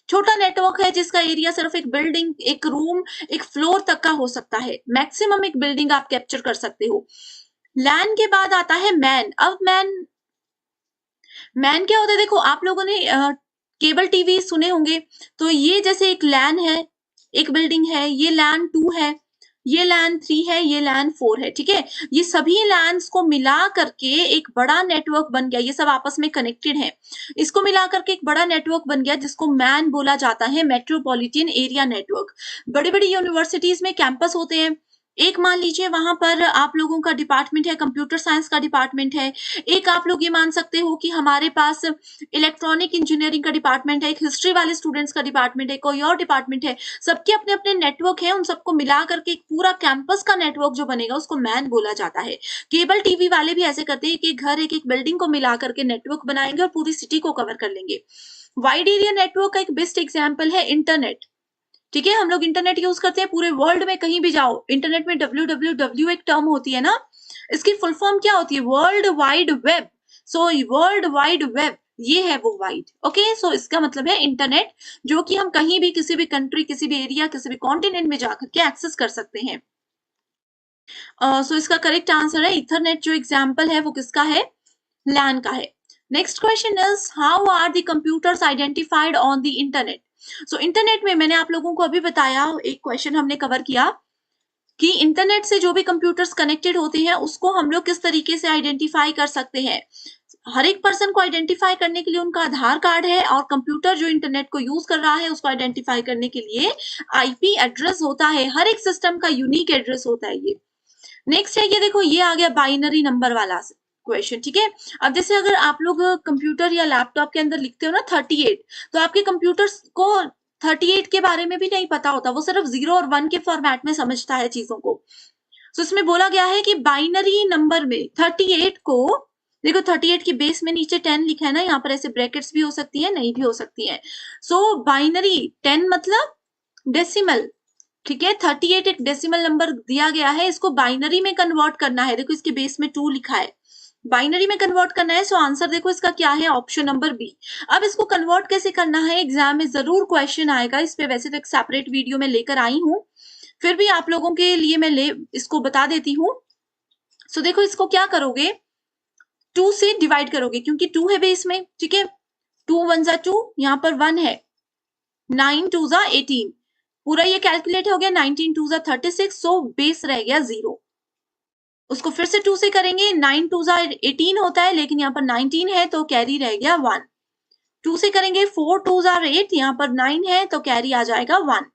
छोटा नेटवर्क है जिसका एरिया सिर्फ एक बिल्डिंग, एक रूम, एक फ्लोर तक का हो सकता है, मैक्सिमम एक बिल्डिंग आप कैप्चर कर सकते हो। लैन के बाद आता है मैन। अब मैन क्या होता है, देखो आप लोगों ने केबल टीवी सुने होंगे, तो ये जैसे एक लैन है, एक बिल्डिंग है, ये लैन 2 है, ये लैन 3 है, ये लैन 4 है, ठीक है। ये सभी लैन्स को मिला करके एक बड़ा नेटवर्क बन गया, ये सब आपस में कनेक्टेड है। इसको मिला करके एक बड़ा नेटवर्क बन गया जिसको मैन बोला जाता है, मेट्रोपॉलिटन एरिया नेटवर्क। बड़ी बड़ी यूनिवर्सिटीज में कैंपस होते हैं। एक मान लीजिए वहां पर आप लोगों का डिपार्टमेंट है, कंप्यूटर साइंस का डिपार्टमेंट है। एक आप लोग ये मान सकते हो कि हमारे पास इलेक्ट्रॉनिक इंजीनियरिंग का डिपार्टमेंट है, एक हिस्ट्री वाले स्टूडेंट्स का डिपार्टमेंट है, कोई और डिपार्टमेंट है। सबके अपने अपने नेटवर्क है, उन सबको मिला करके एक पूरा कैंपस का नेटवर्क जो बनेगा उसको मैन बोला जाता है। केबल टीवी वाले भी ऐसे करते हैं कि घर एक एक बिल्डिंग को मिला करके नेटवर्क बनाएंगे और पूरी सिटी को कवर कर लेंगे। वाइड एरिया नेटवर्क का एक बेस्ट एग्जाम्पल है इंटरनेट, ठीक है। हम लोग इंटरनेट यूज करते हैं पूरे वर्ल्ड में, कहीं भी जाओ इंटरनेट में www एक टर्म होती है ना, इसकी फुल फॉर्म क्या होती है? World wide web. So world wide web ये है वो वाइड, ओके। सो इसका मतलब है इंटरनेट, जो कि हम कहीं भी किसी भी कंट्री, किसी भी एरिया, किसी भी कॉन्टिनेंट में जाकर के एक्सेस कर सकते हैं। सो इसका करेक्ट आंसर है इथरनेट। जो एग्जाम्पल है वो किसका है? लैन का है। Next question is how are the computers identified on the internet? So internet में मैंने आप लोगों को अभी बताया, एक क्वेश्चन हमने कवर किया कि इंटरनेट से जो भी कंप्यूटर्स कनेक्टेड होते हैं उसको हम लोग किस तरीके से आइडेंटिफाई कर सकते हैं। हर एक पर्सन को आइडेंटिफाई करने के लिए उनका आधार कार्ड है, और कंप्यूटर जो इंटरनेट को यूज कर रहा है उसको आइडेंटिफाई करने के लिए आईपी एड्रेस होता है। हर एक सिस्टम का यूनिक एड्रेस होता है ये। नेक्स्ट है ये देखो, ये आ गया बाइनरी नंबर वाला क्वेश्चन, ठीक है। अब जैसे अगर आप लोग कंप्यूटर या लैपटॉप के अंदर लिखते हो ना 38, तो आपके कंप्यूटर को 38 के बारे में भी नहीं पता होता, वो सिर्फ 0 और 1 के फॉर्मेट में समझता है चीजों को। तो इसमें बोला गया है कि बाइनरी नंबर में 38 को, देखो 38 के बेस में नीचे 10 लिखा है ना, यहाँ पर ऐसे ब्रैकेट्स भी हो सकती है, नहीं भी हो सकती है। सो बाइनरी 10 मतलब डेसिमल, ठीक है। 38 एक डेसिमल नंबर दिया गया है, इसको बाइनरी में कन्वर्ट करना है। देखो इसके बेस में 2 लिखा है, बाइनरी में कन्वर्ट करना है। सो आंसर देखो इसका क्या है? Option number B. अब इसको कन्वर्ट कैसे करना है, एग्जाम में जरूर क्वेश्चन आएगा इस पे। वैसे तो एक सेपरेट वीडियो में लेकर आई हूं, फिर भी आप लोगों के लिए मैं इसको बता देती हूँ। सो देखो इसको क्या करोगे, 2 से डिवाइड करोगे, क्योंकि 2 है बेस में, ठीक है। 2 1 जा 2, यहाँ पर 1 है, 9 2 जा 18, पूरा ये कैलकुलेट हो गया। 19 2 जा 36, सो बेस रह गया 0। उसको फिर से 2 से करेंगे, 9 2 जा 18 होता है, लेकिन यहाँ पर 19 है तो कैरी रह गया 1। 2 से करेंगे, 4 2 जा 8, यहाँ पर 9 है तो कैरी आ जाएगा 1।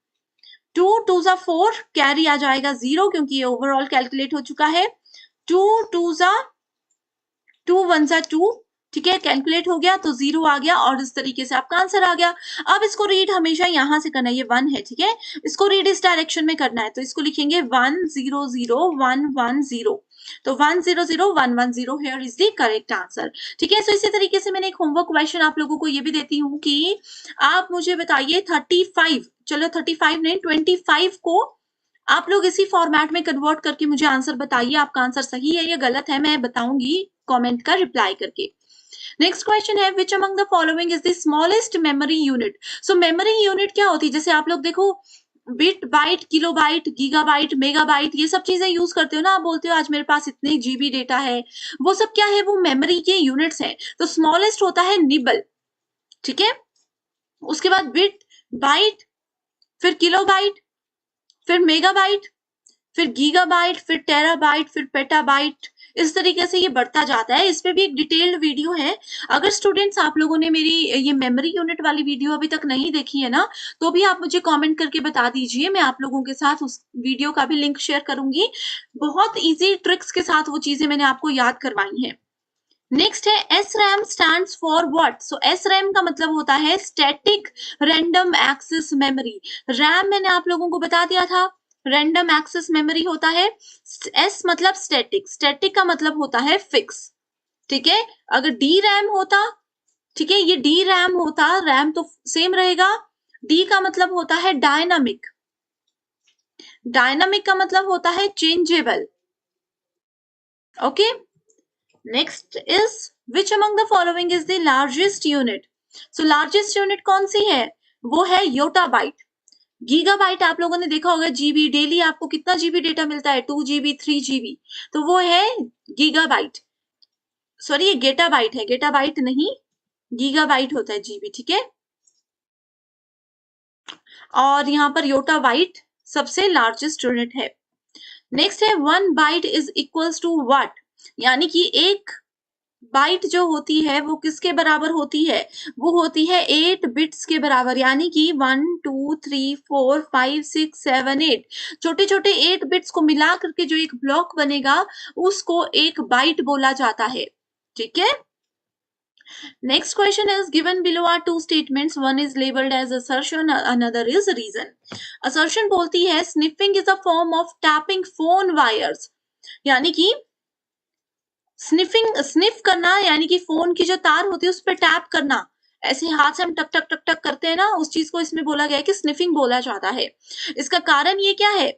2 2 जा 4, कैरी आ जाएगा 0, क्योंकि ये ओवरऑल कैलकुलेट हो चुका है। 2 2 जा 2 1 जा 2, ठीक है, कैलकुलेट हो गया तो 0 आ गया, और इस तरीके से आपका आंसर आ गया। अब इसको रीड हमेशा यहां से करना है, ये 1 है, ठीक है, इसको रीड इस डायरेक्शन में करना है, तो इसको लिखेंगे 1 0 0 1 1 0। तो 1 0 0 1 1 0 here is the correct answer, ठीक है। सो इसी तरीके से मैंने एक होमवर्क क्वेश्चन आप लोगों को ये भी देती हूँ कि आप मुझे बताइए 35, चलो 35 नहीं 25 को आप लोग इसी फॉर्मेट में कन्वर्ट करके मुझे आंसर बताइए, आपका आंसर सही है या गलत है, मैं बताऊंगी कमेंट का रिप्लाई करके। नेक्स्ट क्वेश्चन है which among the following is the smallest memory unit? So memory unit क्या होती है? जैसे आप लोग देखो bit byte, kilobyte, gigabyte, megabyte, ये सब चीजें यूज करते हो ना, आप बोलते हो आज मेरे पास इतने जीबी डेटा है, वो सब क्या है? वो मेमोरी के यूनिट्स हैं। तो स्मॉलेस्ट होता है निबल, ठीक है। उसके बाद बिट, बाइट, फिर किलोबाइट, फिर मेगाबाइट, फिर गीगाबाइट, फिर टेराबाइट, फिर पेटाबाइट, इस तरीके से ये बढ़ता जाता है। इस पे भी एक डिटेल्ड वीडियो है। अगर स्टूडेंट्स आप लोगों ने मेरी ये मेमोरी यूनिट वाली वीडियो अभी तक नहीं देखी है ना, तो भी आप मुझे कमेंट करके बता दीजिए, मैं आप लोगों के साथ उस वीडियो का भी लिंक शेयर करूंगी। बहुत इजी ट्रिक्स के साथ वो चीजें मैंने आपको याद करवाई है। नेक्स्ट है SRAM stands for what? So SRAM का मतलब होता है static random access memory. RAM मैंने आप लोगों को बता दिया था, रैंडम एक्सेस मेमोरी होता है। S मतलब स्टैटिक, स्टैटिक का मतलब होता है फिक्स, ठीक है। अगर DRAM होता, ठीक है, ये DRAM होता, रैम तो सेम रहेगा। D का मतलब होता है डायनामिक, डायनामिक का मतलब होता है changeable, okay. Next is which among the following is the largest unit? So largest unit कौन सी है? वो है योटाबाइट। गीगाबाइट आप लोगों ने देखा होगा, जीबी, डेली आपको कितना जीबी डेटा मिलता है? 2 GB 3 GB, तो वो है गीगाबाइट। सॉरी ये गेटाबाइट है, गेटाबाइट नहीं, गीगाबाइट होता है जीबी, ठीक है। और यहाँ पर योटाबाइट सबसे लार्जेस्ट यूनिट है। नेक्स्ट है 1 byte is equals to what, यानी कि एक बाइट जो होती है वो किसके बराबर होती है, वो होती है 8 बिट्स के बराबर, यानी कि 1 2 3 4 5 6 7 8 छोटे छोटे 8 बिट्स को मिला करके जो एक ब्लॉक बनेगा उसको एक बाइट बोला जाता है। ठीक है। Next question is given below are two statements. One is labeled as assertion, another is reason. Assertion बोलती है sniffing is a form of tapping phone wires, यानी कि स्निफ करना, यानी कि फोन की जो तार होती है उस पर टैप करना, ऐसे हाथ से हम टक टक टक टक करते हैं ना, उस चीज को इसमें बोला गया है कि स्निफिंग बोला जाता है। इसका कारण ये क्या है,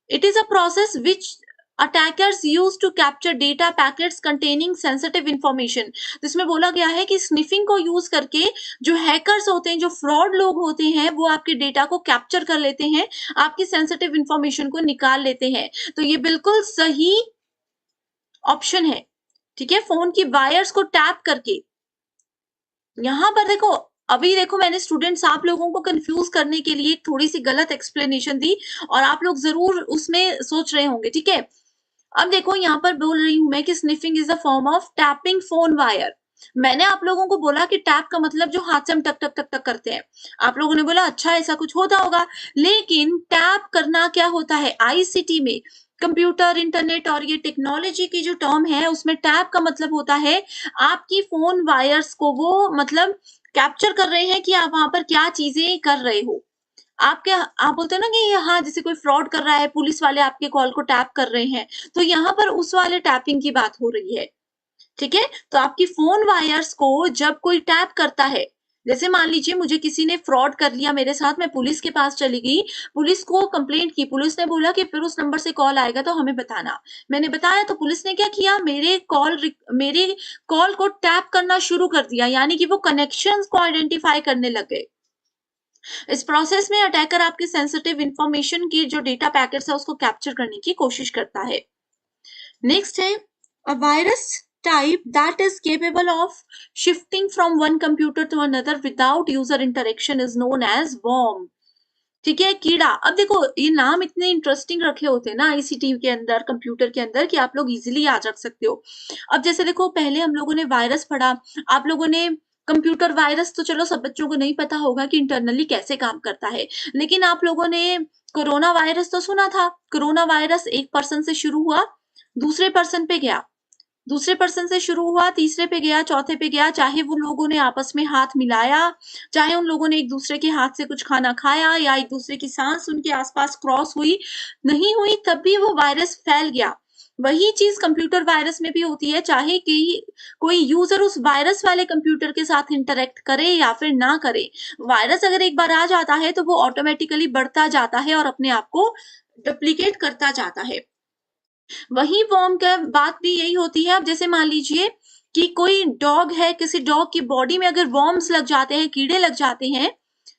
it is a process which attackers use to capture data packets containing sensitive information. इसमें बोला गया है कि स्निफिंग को यूज करके जो हैकर्स होते हैं, जो फ्रॉड लोग होते हैं, वो आपके डेटा को कैप्चर कर लेते हैं, आपकी सेंसिटिव इंफॉर्मेशन को निकाल लेते हैं। तो ये बिल्कुल सही ऑप्शन है। ठीक है, फोन की वायर्स को टैप करके। यहां पर देखो, अभी देखो मैंने स्टूडेंट्स आप लोगों को कंफ्यूज करने के लिए थोड़ी सी गलत एक्सप्लेनेशन दी और आप लोग जरूर उसमें सोच रहे होंगे। ठीक है, अब देखो यहाँ पर बोल रही हूं मैं कि sniffing is a form of tapping phone wire. मैंने आप लोगों को बोला कि टैप का मतलब जो हाथ से हम टक टक टक टक करते हैं, आप लोगों ने बोला अच्छा ऐसा कुछ होता होगा, लेकिन टैप करना क्या होता है, आईसीटी में, कंप्यूटर, इंटरनेट और ये टेक्नोलॉजी की जो टर्म है उसमें टैप का मतलब होता है आपकी फोन वायर्स को वो मतलब कैप्चर कर रहे हैं कि आप वहां पर क्या चीजें कर रहे हो। आप बोलते हो ना कि हाँ जैसे कोई फ्रॉड कर रहा है, पुलिस वाले आपके कॉल को टैप कर रहे हैं, तो यहाँ पर उस वाले टैपिंग की बात हो रही है। ठीक है, तो आपकी फोन वायर्स को जब कोई टैप करता है, जैसे मान लीजिए मुझे किसी ने फ्रॉड कर लिया मेरे साथ, मैं पुलिस के पास चली गई, पुलिस को कंप्लेंट की, पुलिस ने बोला कि फिर उस नंबर से कॉल आएगा तो हमें बताना। मैंने बताया तो पुलिस ने क्या किया, मेरे कॉल को टैप करना शुरू कर दिया, यानी कि वो कनेक्शंस को आइडेंटिफाई करने लग गए। इस प्रोसेस में अटैकर आपकी सेंसिटिव इंफॉर्मेशन की जो डेटा पैकेट्स है उसको कैप्चर करने की कोशिश करता है। नेक्स्ट है a virus type that is capable of shifting from one computer to another without user interaction is known as worm। ठीक है, कीड़ा। अब देखो ये नाम इतने इंटरेस्टिंग रखे होते हैं ना आईसीटी के अंदर, कंप्यूटर के अंदर, कि आप लोग इजीली याद रख सकते हो। अब जैसे देखो पहले हम लोगों ने वायरस पढ़ा, आप लोगों ने कंप्यूटर वायरस तो चलो सब बच्चों को नहीं पता होगा कि इंटरनली कैसे काम करता है, लेकिन आप लोगों ने कोरोना वायरस तो सुना था। कोरोना वायरस एक पर्सन से शुरू हुआ, दूसरे पर्सन पे गया, दूसरे पर्सन से शुरू हुआ, तीसरे पे गया, चौथे पे गया, चाहे वो लोगों ने आपस में हाथ मिलाया, चाहे उन लोगों ने एक दूसरे के हाथ से कुछ खाना खाया, या एक दूसरे की सांस उनके आसपास क्रॉस हुई नहीं हुई, तब भी वो वायरस फैल गया। वही चीज कंप्यूटर वायरस में भी होती है, चाहे कि कोई यूजर उस वायरस वाले कंप्यूटर के साथ इंटरेक्ट करे या फिर ना करे, वायरस अगर एक बार आ जाता है तो वो ऑटोमेटिकली बढ़ता जाता है और अपने आप को डुप्लीकेट करता जाता है। वही वर्म का बात भी यही होती है। अब जैसे मान लीजिए कि कोई डॉग है, किसी डॉग की बॉडी में अगर वर्म्स लग जाते हैं, कीड़े लग जाते हैं,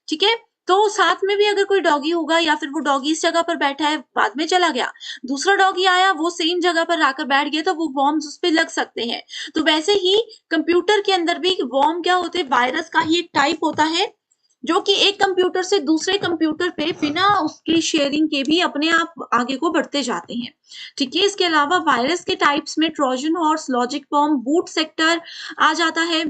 ठीक है, तो साथ में भी अगर कोई डॉगी होगा या फिर वो डॉगी इस जगह पर बैठा है, बाद में चला गया, दूसरा डॉगी आया, वो सेम जगह पर आकर बैठ गया, तो वो वर्म्स उस पर लग सकते हैं। तो वैसे ही कंप्यूटर के अंदर भी वर्म क्या होते हैं, वायरस का ही एक टाइप होता है जो कि एक कंप्यूटर से दूसरे कंप्यूटर पे बिना उसकी शेयरिंग के भी अपने आप आगे को बढ़ते जाते हैं। ठीक है, इसके अलावा वायरस के टाइप्स में Trojan horse, logic bomb, boot sector आ जाता है,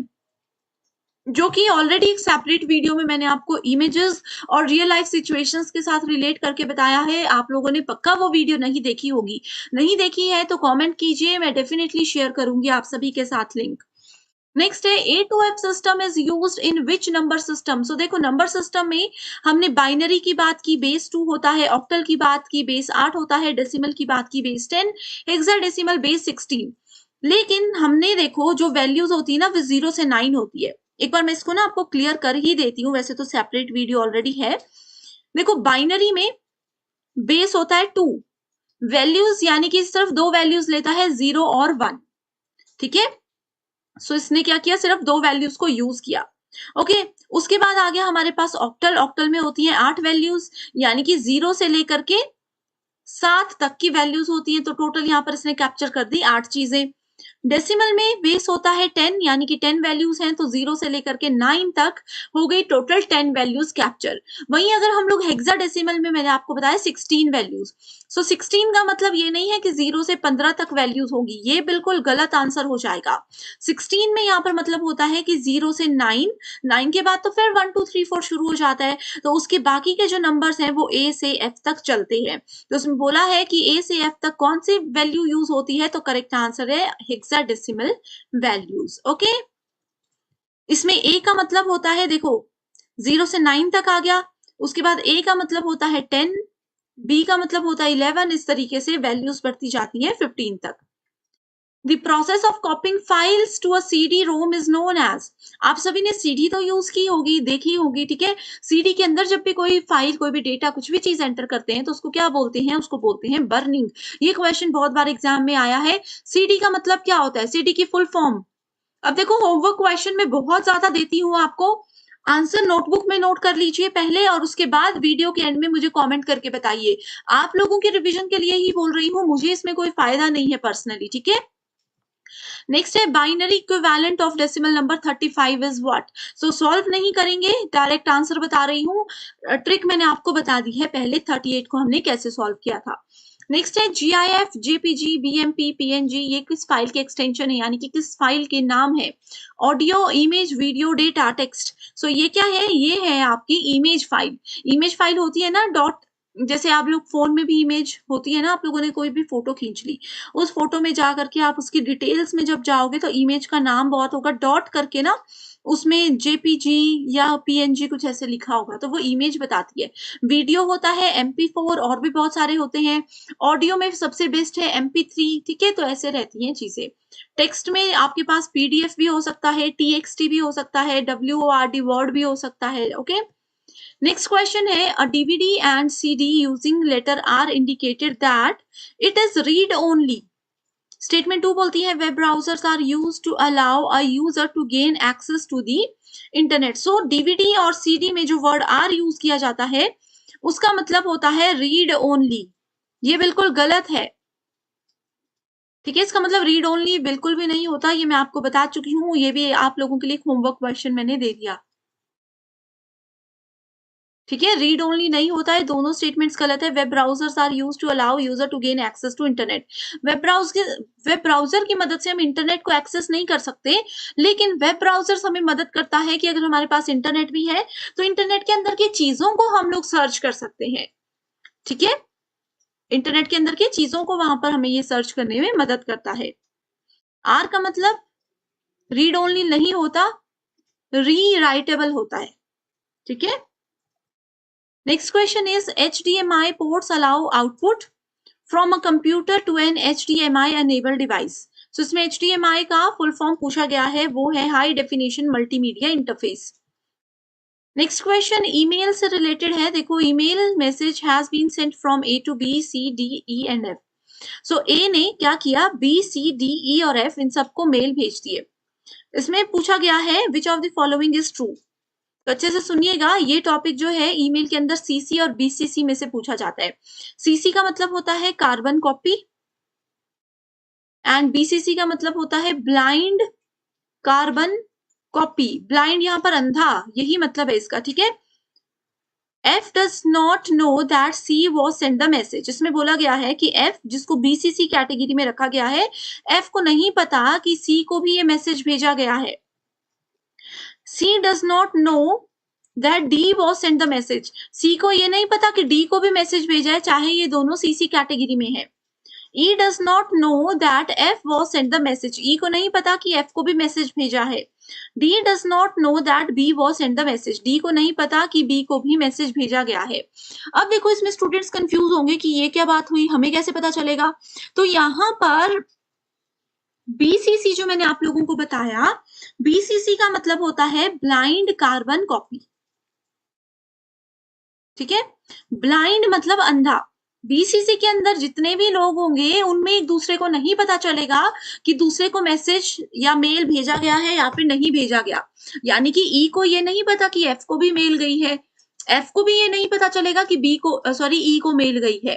जो कि ऑलरेडी एक सेपरेट वीडियो में मैंने आपको इमेजेस और रियल लाइफ सिचुएशंस के साथ रिलेट करके बताया है। आप लोगों ने पक्का वो वीडियो नहीं देखी होगी, नहीं देखी है तो कमेंट कीजिए, मैं डेफिनेटली शेयर करूंगी आप सभी के साथ लिंक। नेक्स्ट है A2F system is used in which number system. So देखो नंबर सिस्टम में हमने बाइनरी की बात की, बेस 2 होता है, ऑक्टल की बात की, बेस 8 होता है, डेसिमल की बात की, बेस 10, हेक्साडेसिमल बेस 16। लेकिन हमने देखो जो वैल्यूज होती है ना वो 0 से 9 होती है। एक बार मैं इसको ना आपको क्लियर कर ही देती हूँ, वैसे तो सेपरेट वीडियो ऑलरेडी है। देखो बाइनरी में बेस होता है 2, वैल्यूज यानी कि सिर्फ दो वैल्यूज लेता है, 0 और 1। ठीक है, सो इसने क्या किया, सिर्फ दो वैल्यूज को यूज किया। ओके, उसके बाद आ गया हमारे पास ऑक्टल। ऑक्टल में होती है 8 वैल्यूज, यानी कि 0 से लेकर के 7 तक की वैल्यूज होती हैं, तो टोटल यहाँ पर इसने कैप्चर कर दी 8 चीजें। डेसिमल में बेस होता है 10, यानी कि 10 वैल्यूज हैं, तो 0 से लेकर के 9 तक हो गई टोटल 10 वैल्यूज कैप्चर। वहीं अगर हम लोग हेक्साडेसिमल में, मैंने आपको बताया 16 वैल्यूज, सो 16 का मतलब ये नहीं है कि 0 से 15 तक वैल्यूज होगी, ये बिल्कुल गलत आंसर हो जाएगा। 16 में यहाँ पर मतलब होता है कि 0 से 9, 9 के बाद तो फिर 1 2 3 4 शुरू हो जाता है, तो उसके बाकी के जो नंबर्स हैं वो A से F तक चलते हैं। तो उसमें बोला है कि A से F तक कौन सी वैल्यू यूज होती है, तो करेक्ट आंसर है हेक्साडेसिमल वैल्यूज। ओके, इसमें A का मतलब होता है, देखो 0 से 9 तक आ गया, उसके बाद A का मतलब होता है 10, B का मतलब होता है 11, इस तरीके से वैल्यूज बढ़ती जाती है 15 तक। The process of copying files to a CD-ROM is known as, आप सभी ने CD तो यूज की होगी, देखी होगी, ठीक है। CD के अंदर जब भी कोई फाइल, कोई भी डेटा, कुछ भी चीज एंटर करते हैं तो उसको क्या बोलते हैं, उसको बोलते हैं बर्निंग। ये क्वेश्चन बहुत बार एग्जाम में आया है। CD का मतलब क्या होता है, CD की फुल फॉर्म। अब देखो होमवर्क क्वेश्चन में बहुत ज्यादा देती हूँ आपको, आंसर नोटबुक में नोट कर लीजिए पहले, और उसके बाद वीडियो के एंड में मुझे कमेंट करके बताइए। आप लोगों के रिवीजन के लिए ही बोल रही हूँ, मुझे इसमें कोई फायदा नहीं है पर्सनली, ठीक है। नेक्स्ट है binary equivalent of decimal number 35 is what. So solve नहीं करेंगे, डायरेक्ट आंसर बता रही हूँ। ट्रिक मैंने आपको बता दी है पहले, 38 को हमने कैसे सॉल्व किया था। नेक्स्ट है GIF, JPG, BMP, PNG, ये किस फाइल के एक्सटेंशन है, यानी कि किस फाइल के नाम है। Audio, image, video, data, text. So ये क्या है, ये है आपकी इमेज फाइल। इमेज फाइल होती है ना डॉट, जैसे आप लोग फोन में भी इमेज होती है ना, आप लोगों ने कोई भी फोटो खींच ली, उस फोटो में जा करके आप उसकी डिटेल्स में जब जाओगे तो इमेज का नाम बहुत होगा, डॉट करके ना उसमें JPG या PNG कुछ ऐसे लिखा होगा, तो वो इमेज बताती है। वीडियो होता है MP4, और भी बहुत सारे होते हैं। ऑडियो में सबसे बेस्ट है MP3, ठीक है। तो ऐसे रहती हैं चीजें। टेक्स्ट में आपके पास PDF भी हो सकता है, TXT भी हो सकता है, WORD वर्ड भी हो सकता है। ओके, नेक्स्ट क्वेश्चन है, a DVD and CD using letter R indicated that it is read only. Statement 2 बोलती है web browsers are used to allow a user to gain access to the internet. So DVD और CD में जो word are use किया जाता है उसका मतलब होता है रीड ओनली। ये बिल्कुल गलत है, ठीक है। इसका मतलब रीड ओनली बिल्कुल भी नहीं होता, ये मैं आपको बता चुकी हूँ, ये भी आप लोगों के लिए होमवर्क क्वेश्चन मैंने दे दिया, ठीक है। रीड ओनली नहीं होता है, दोनों स्टेटमेंट्स गलत है। Web browsers are used to allow user to gain access to internet. Web browser की मदद से हम इंटरनेट को एक्सेस नहीं कर सकते, लेकिन वेब ब्राउजर्स हमें मदद करता है कि अगर हमारे पास इंटरनेट भी है तो इंटरनेट के अंदर की चीजों को हम लोग सर्च कर सकते हैं, ठीक है। इंटरनेट के अंदर की चीजों को वहां पर हमें ये सर्च करने में मदद करता है। आर का मतलब रीड ओनली नहीं होता, रीराइटेबल होता है, ठीक है। Next question is HDMI ports allow output from a computer to an HDMI enabled device. So इसमें HDMI का फुल फॉर्म पूछा गया है, वो है high definition multimedia interface. Next question email से रिलेटेड है, देखो email message has been sent from A to B, C, D, E and F. सो A ने क्या किया, B, C, D, E और F इन सबको मेल भेज दिए। इसमें पूछा गया है which of the following is true. तो अच्छे से सुनिएगा, ये टॉपिक जो है ईमेल के अंदर CC और BCC में से पूछा जाता है। CC का मतलब होता है कार्बन कॉपी एंड BCC का मतलब होता है ब्लाइंड कार्बन कॉपी। ब्लाइंड यहाँ पर अंधा, यही मतलब है इसका, ठीक है। F does not know that C was sent the message. इसमें बोला गया है कि F, जिसको BCC कैटेगरी में रखा गया है, F को नहीं पता कि C को भी ये मैसेज भेजा गया है। C does not know that D was sent the message. C को ये नहीं पता कि D को भी मैसेज भेजा है, चाहे ये दोनों CC कैटेगरी में है। E does not know that F was sent the message. E को नहीं पता कि F को भी मैसेज भेजा है। D does not know that B was sent the message. D को नहीं पता कि B को भी मैसेज भेजा गया है। अब देखो इसमें स्टूडेंट्स कंफ्यूज होंगे कि ये क्या बात हुई, हमें कैसे पता चलेगा। तो यहाँ पर BCC जो मैंने आप लोगों को बताया, BCC का मतलब होता है ब्लाइंड कार्बन कॉपी, ठीक है। ब्लाइंड मतलब अंधा। BCC के अंदर जितने भी लोग होंगे उनमें एक दूसरे को नहीं पता चलेगा कि दूसरे को मैसेज या मेल भेजा गया है या फिर नहीं भेजा गया। यानी कि E को ये नहीं पता कि F को भी मेल गई है, F को भी ये नहीं पता चलेगा कि E को मेल गई है।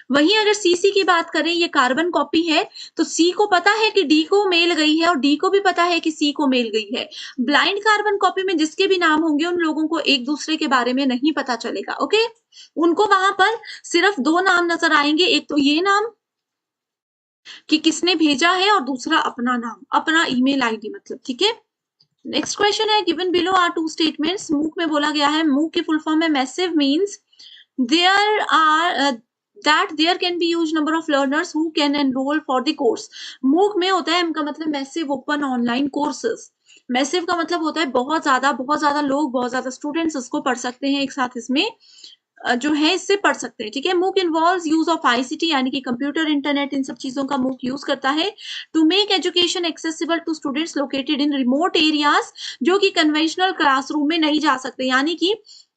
वहीं अगर CC की बात करें, ये कार्बन कॉपी है, तो C को पता है कि D को मेल गई है और D को भी पता है कि C को मेल गई है। ब्लाइंड कार्बन कॉपी में जिसके भी नाम होंगे उन लोगों को एक दूसरे के बारे में नहीं पता चलेगा। ओके, उनको वहां पर सिर्फ 2 नाम नजर आएंगे, एक तो ये नाम कि किसने भेजा है और दूसरा अपना नाम, अपना ईमेल आईडी मतलब। ठीक है, नेक्स्ट क्वेश्चन है, given below are two statements. MOOC में बोला गया है, मूक की फुल फॉर्म है massive means there are that there can be huge number of learners who can enroll for the course। MOOC में होता है, M का मतलब massive open online courses. Massive का मतलब होता है बहुत ज्यादा लोग, बहुत ज्यादा स्टूडेंट्स इसको पढ़ सकते हैं, एक साथ इसमें जो है इससे पढ़ सकते हैं। ठीक है, MOOC involves use of ICT यानी कि कंप्यूटर, इंटरनेट, इन सब चीजों का MOOC यूज करता है to make education accessible to students located in remote areas, जो कि कन्वेंशनल क्लासरूम में नहीं जा सकते, यानी कि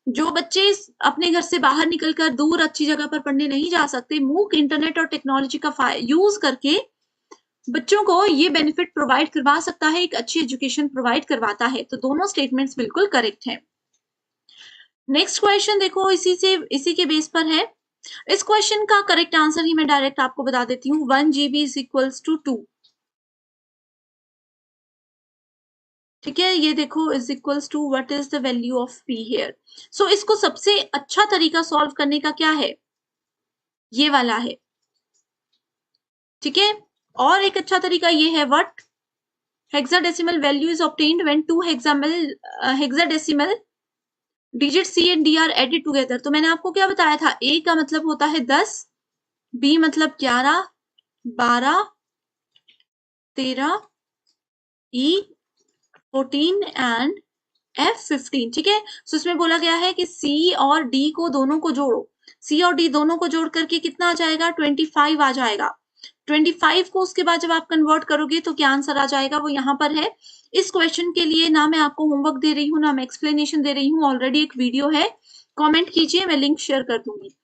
जो बच्चे अपने घर से बाहर निकलकर दूर अच्छी जगह पर पढ़ने नहीं जा सकते, MOOC इंटरनेट और टेक्नोलॉजी का यूज करके बच्चों को ये बेनिफिट प्रोवाइड करवा सकता है, एक अच्छी एजुकेशन प्रोवाइड करवाता है। तो दोनों स्टेटमेंट्स बिल्कुल करेक्ट है। नेक्स्ट क्वेश्चन देखो, इसी के बेस पर है। इस क्वेश्चन का करेक्ट आंसर ही मैं डायरेक्ट आपको बता देती हूँ, 1 GB इज इक्वल्स टू 2। ठीक है, ये देखो is equals to what is the value of P here. So इसको सबसे अच्छा तरीका सॉल्व करने का क्या है, ये वाला है। ठीक है, और एक अच्छा तरीका ये है, what hexadecimal value is obtained when 2 hexadecimal digit C and D are added together। तो मैंने आपको क्या बताया था, A का मतलब होता है 10, B मतलब 11, 12, 13, E 14 एंड F 15। ठीक है, सो इसमें बोला गया है कि C और D को दोनों को जोड़ो, C और D दोनों को जोड़ करके कितना आ जाएगा, 25 आ जाएगा। 25 को उसके बाद जब आप कन्वर्ट करोगे तो क्या आंसर आ जाएगा, वो यहाँ पर है। इस क्वेश्चन के लिए ना मैं आपको होमवर्क दे रही हूँ, ना मैं एक्सप्लेनेशन दे रही हूँ, ऑलरेडी एक वीडियो है, कमेंट कीजिए, मैं लिंक शेयर कर दूंगी।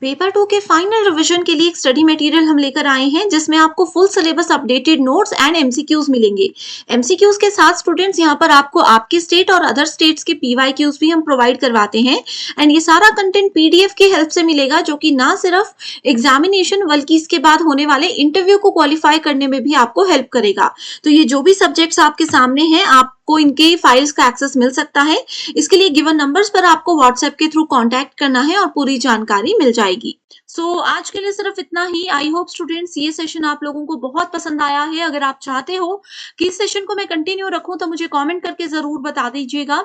पेपर 2 के फाइनल रिवीजन के लिए एक स्टडी मटेरियल हम लेकर आए हैं, जिसमें आपको full syllabus updated notes and MCQs मिलेंगे। एमसीक्यूज के साथ स्टूडेंट्स यहाँ पर आपको आपके स्टेट और अदर स्टेट्स के पीवाईक्यूज भी हम प्रोवाइड करवाते हैं, एंड ये सारा कंटेंट पीडीएफ की हेल्प से मिलेगा, जो कि ना सिर्फ एग्जामिनेशन बल्कि इसके बाद होने वाले इंटरव्यू को क्वालिफाई करने में भी आपको हेल्प करेगा। तो ये जो भी सब्जेक्ट्स आपके सामने हैं, आपको इनके फाइल्स का एक्सेस मिल सकता है। इसके लिए गिवन नंबर्स पर आपको व्हाट्सएप के थ्रू कांटेक्ट करना है और पूरी जानकारी मिल जाएगी। सो आज के लिए सिर्फ इतना ही। आई होप स्टूडेंट्स ये सेशन आप लोगों को बहुत पसंद आया है। अगर आप चाहते हो कि इस सेशन को मैं कंटिन्यू रखूं तो मुझे कमेंट करके जरूर बता दीजिएगा।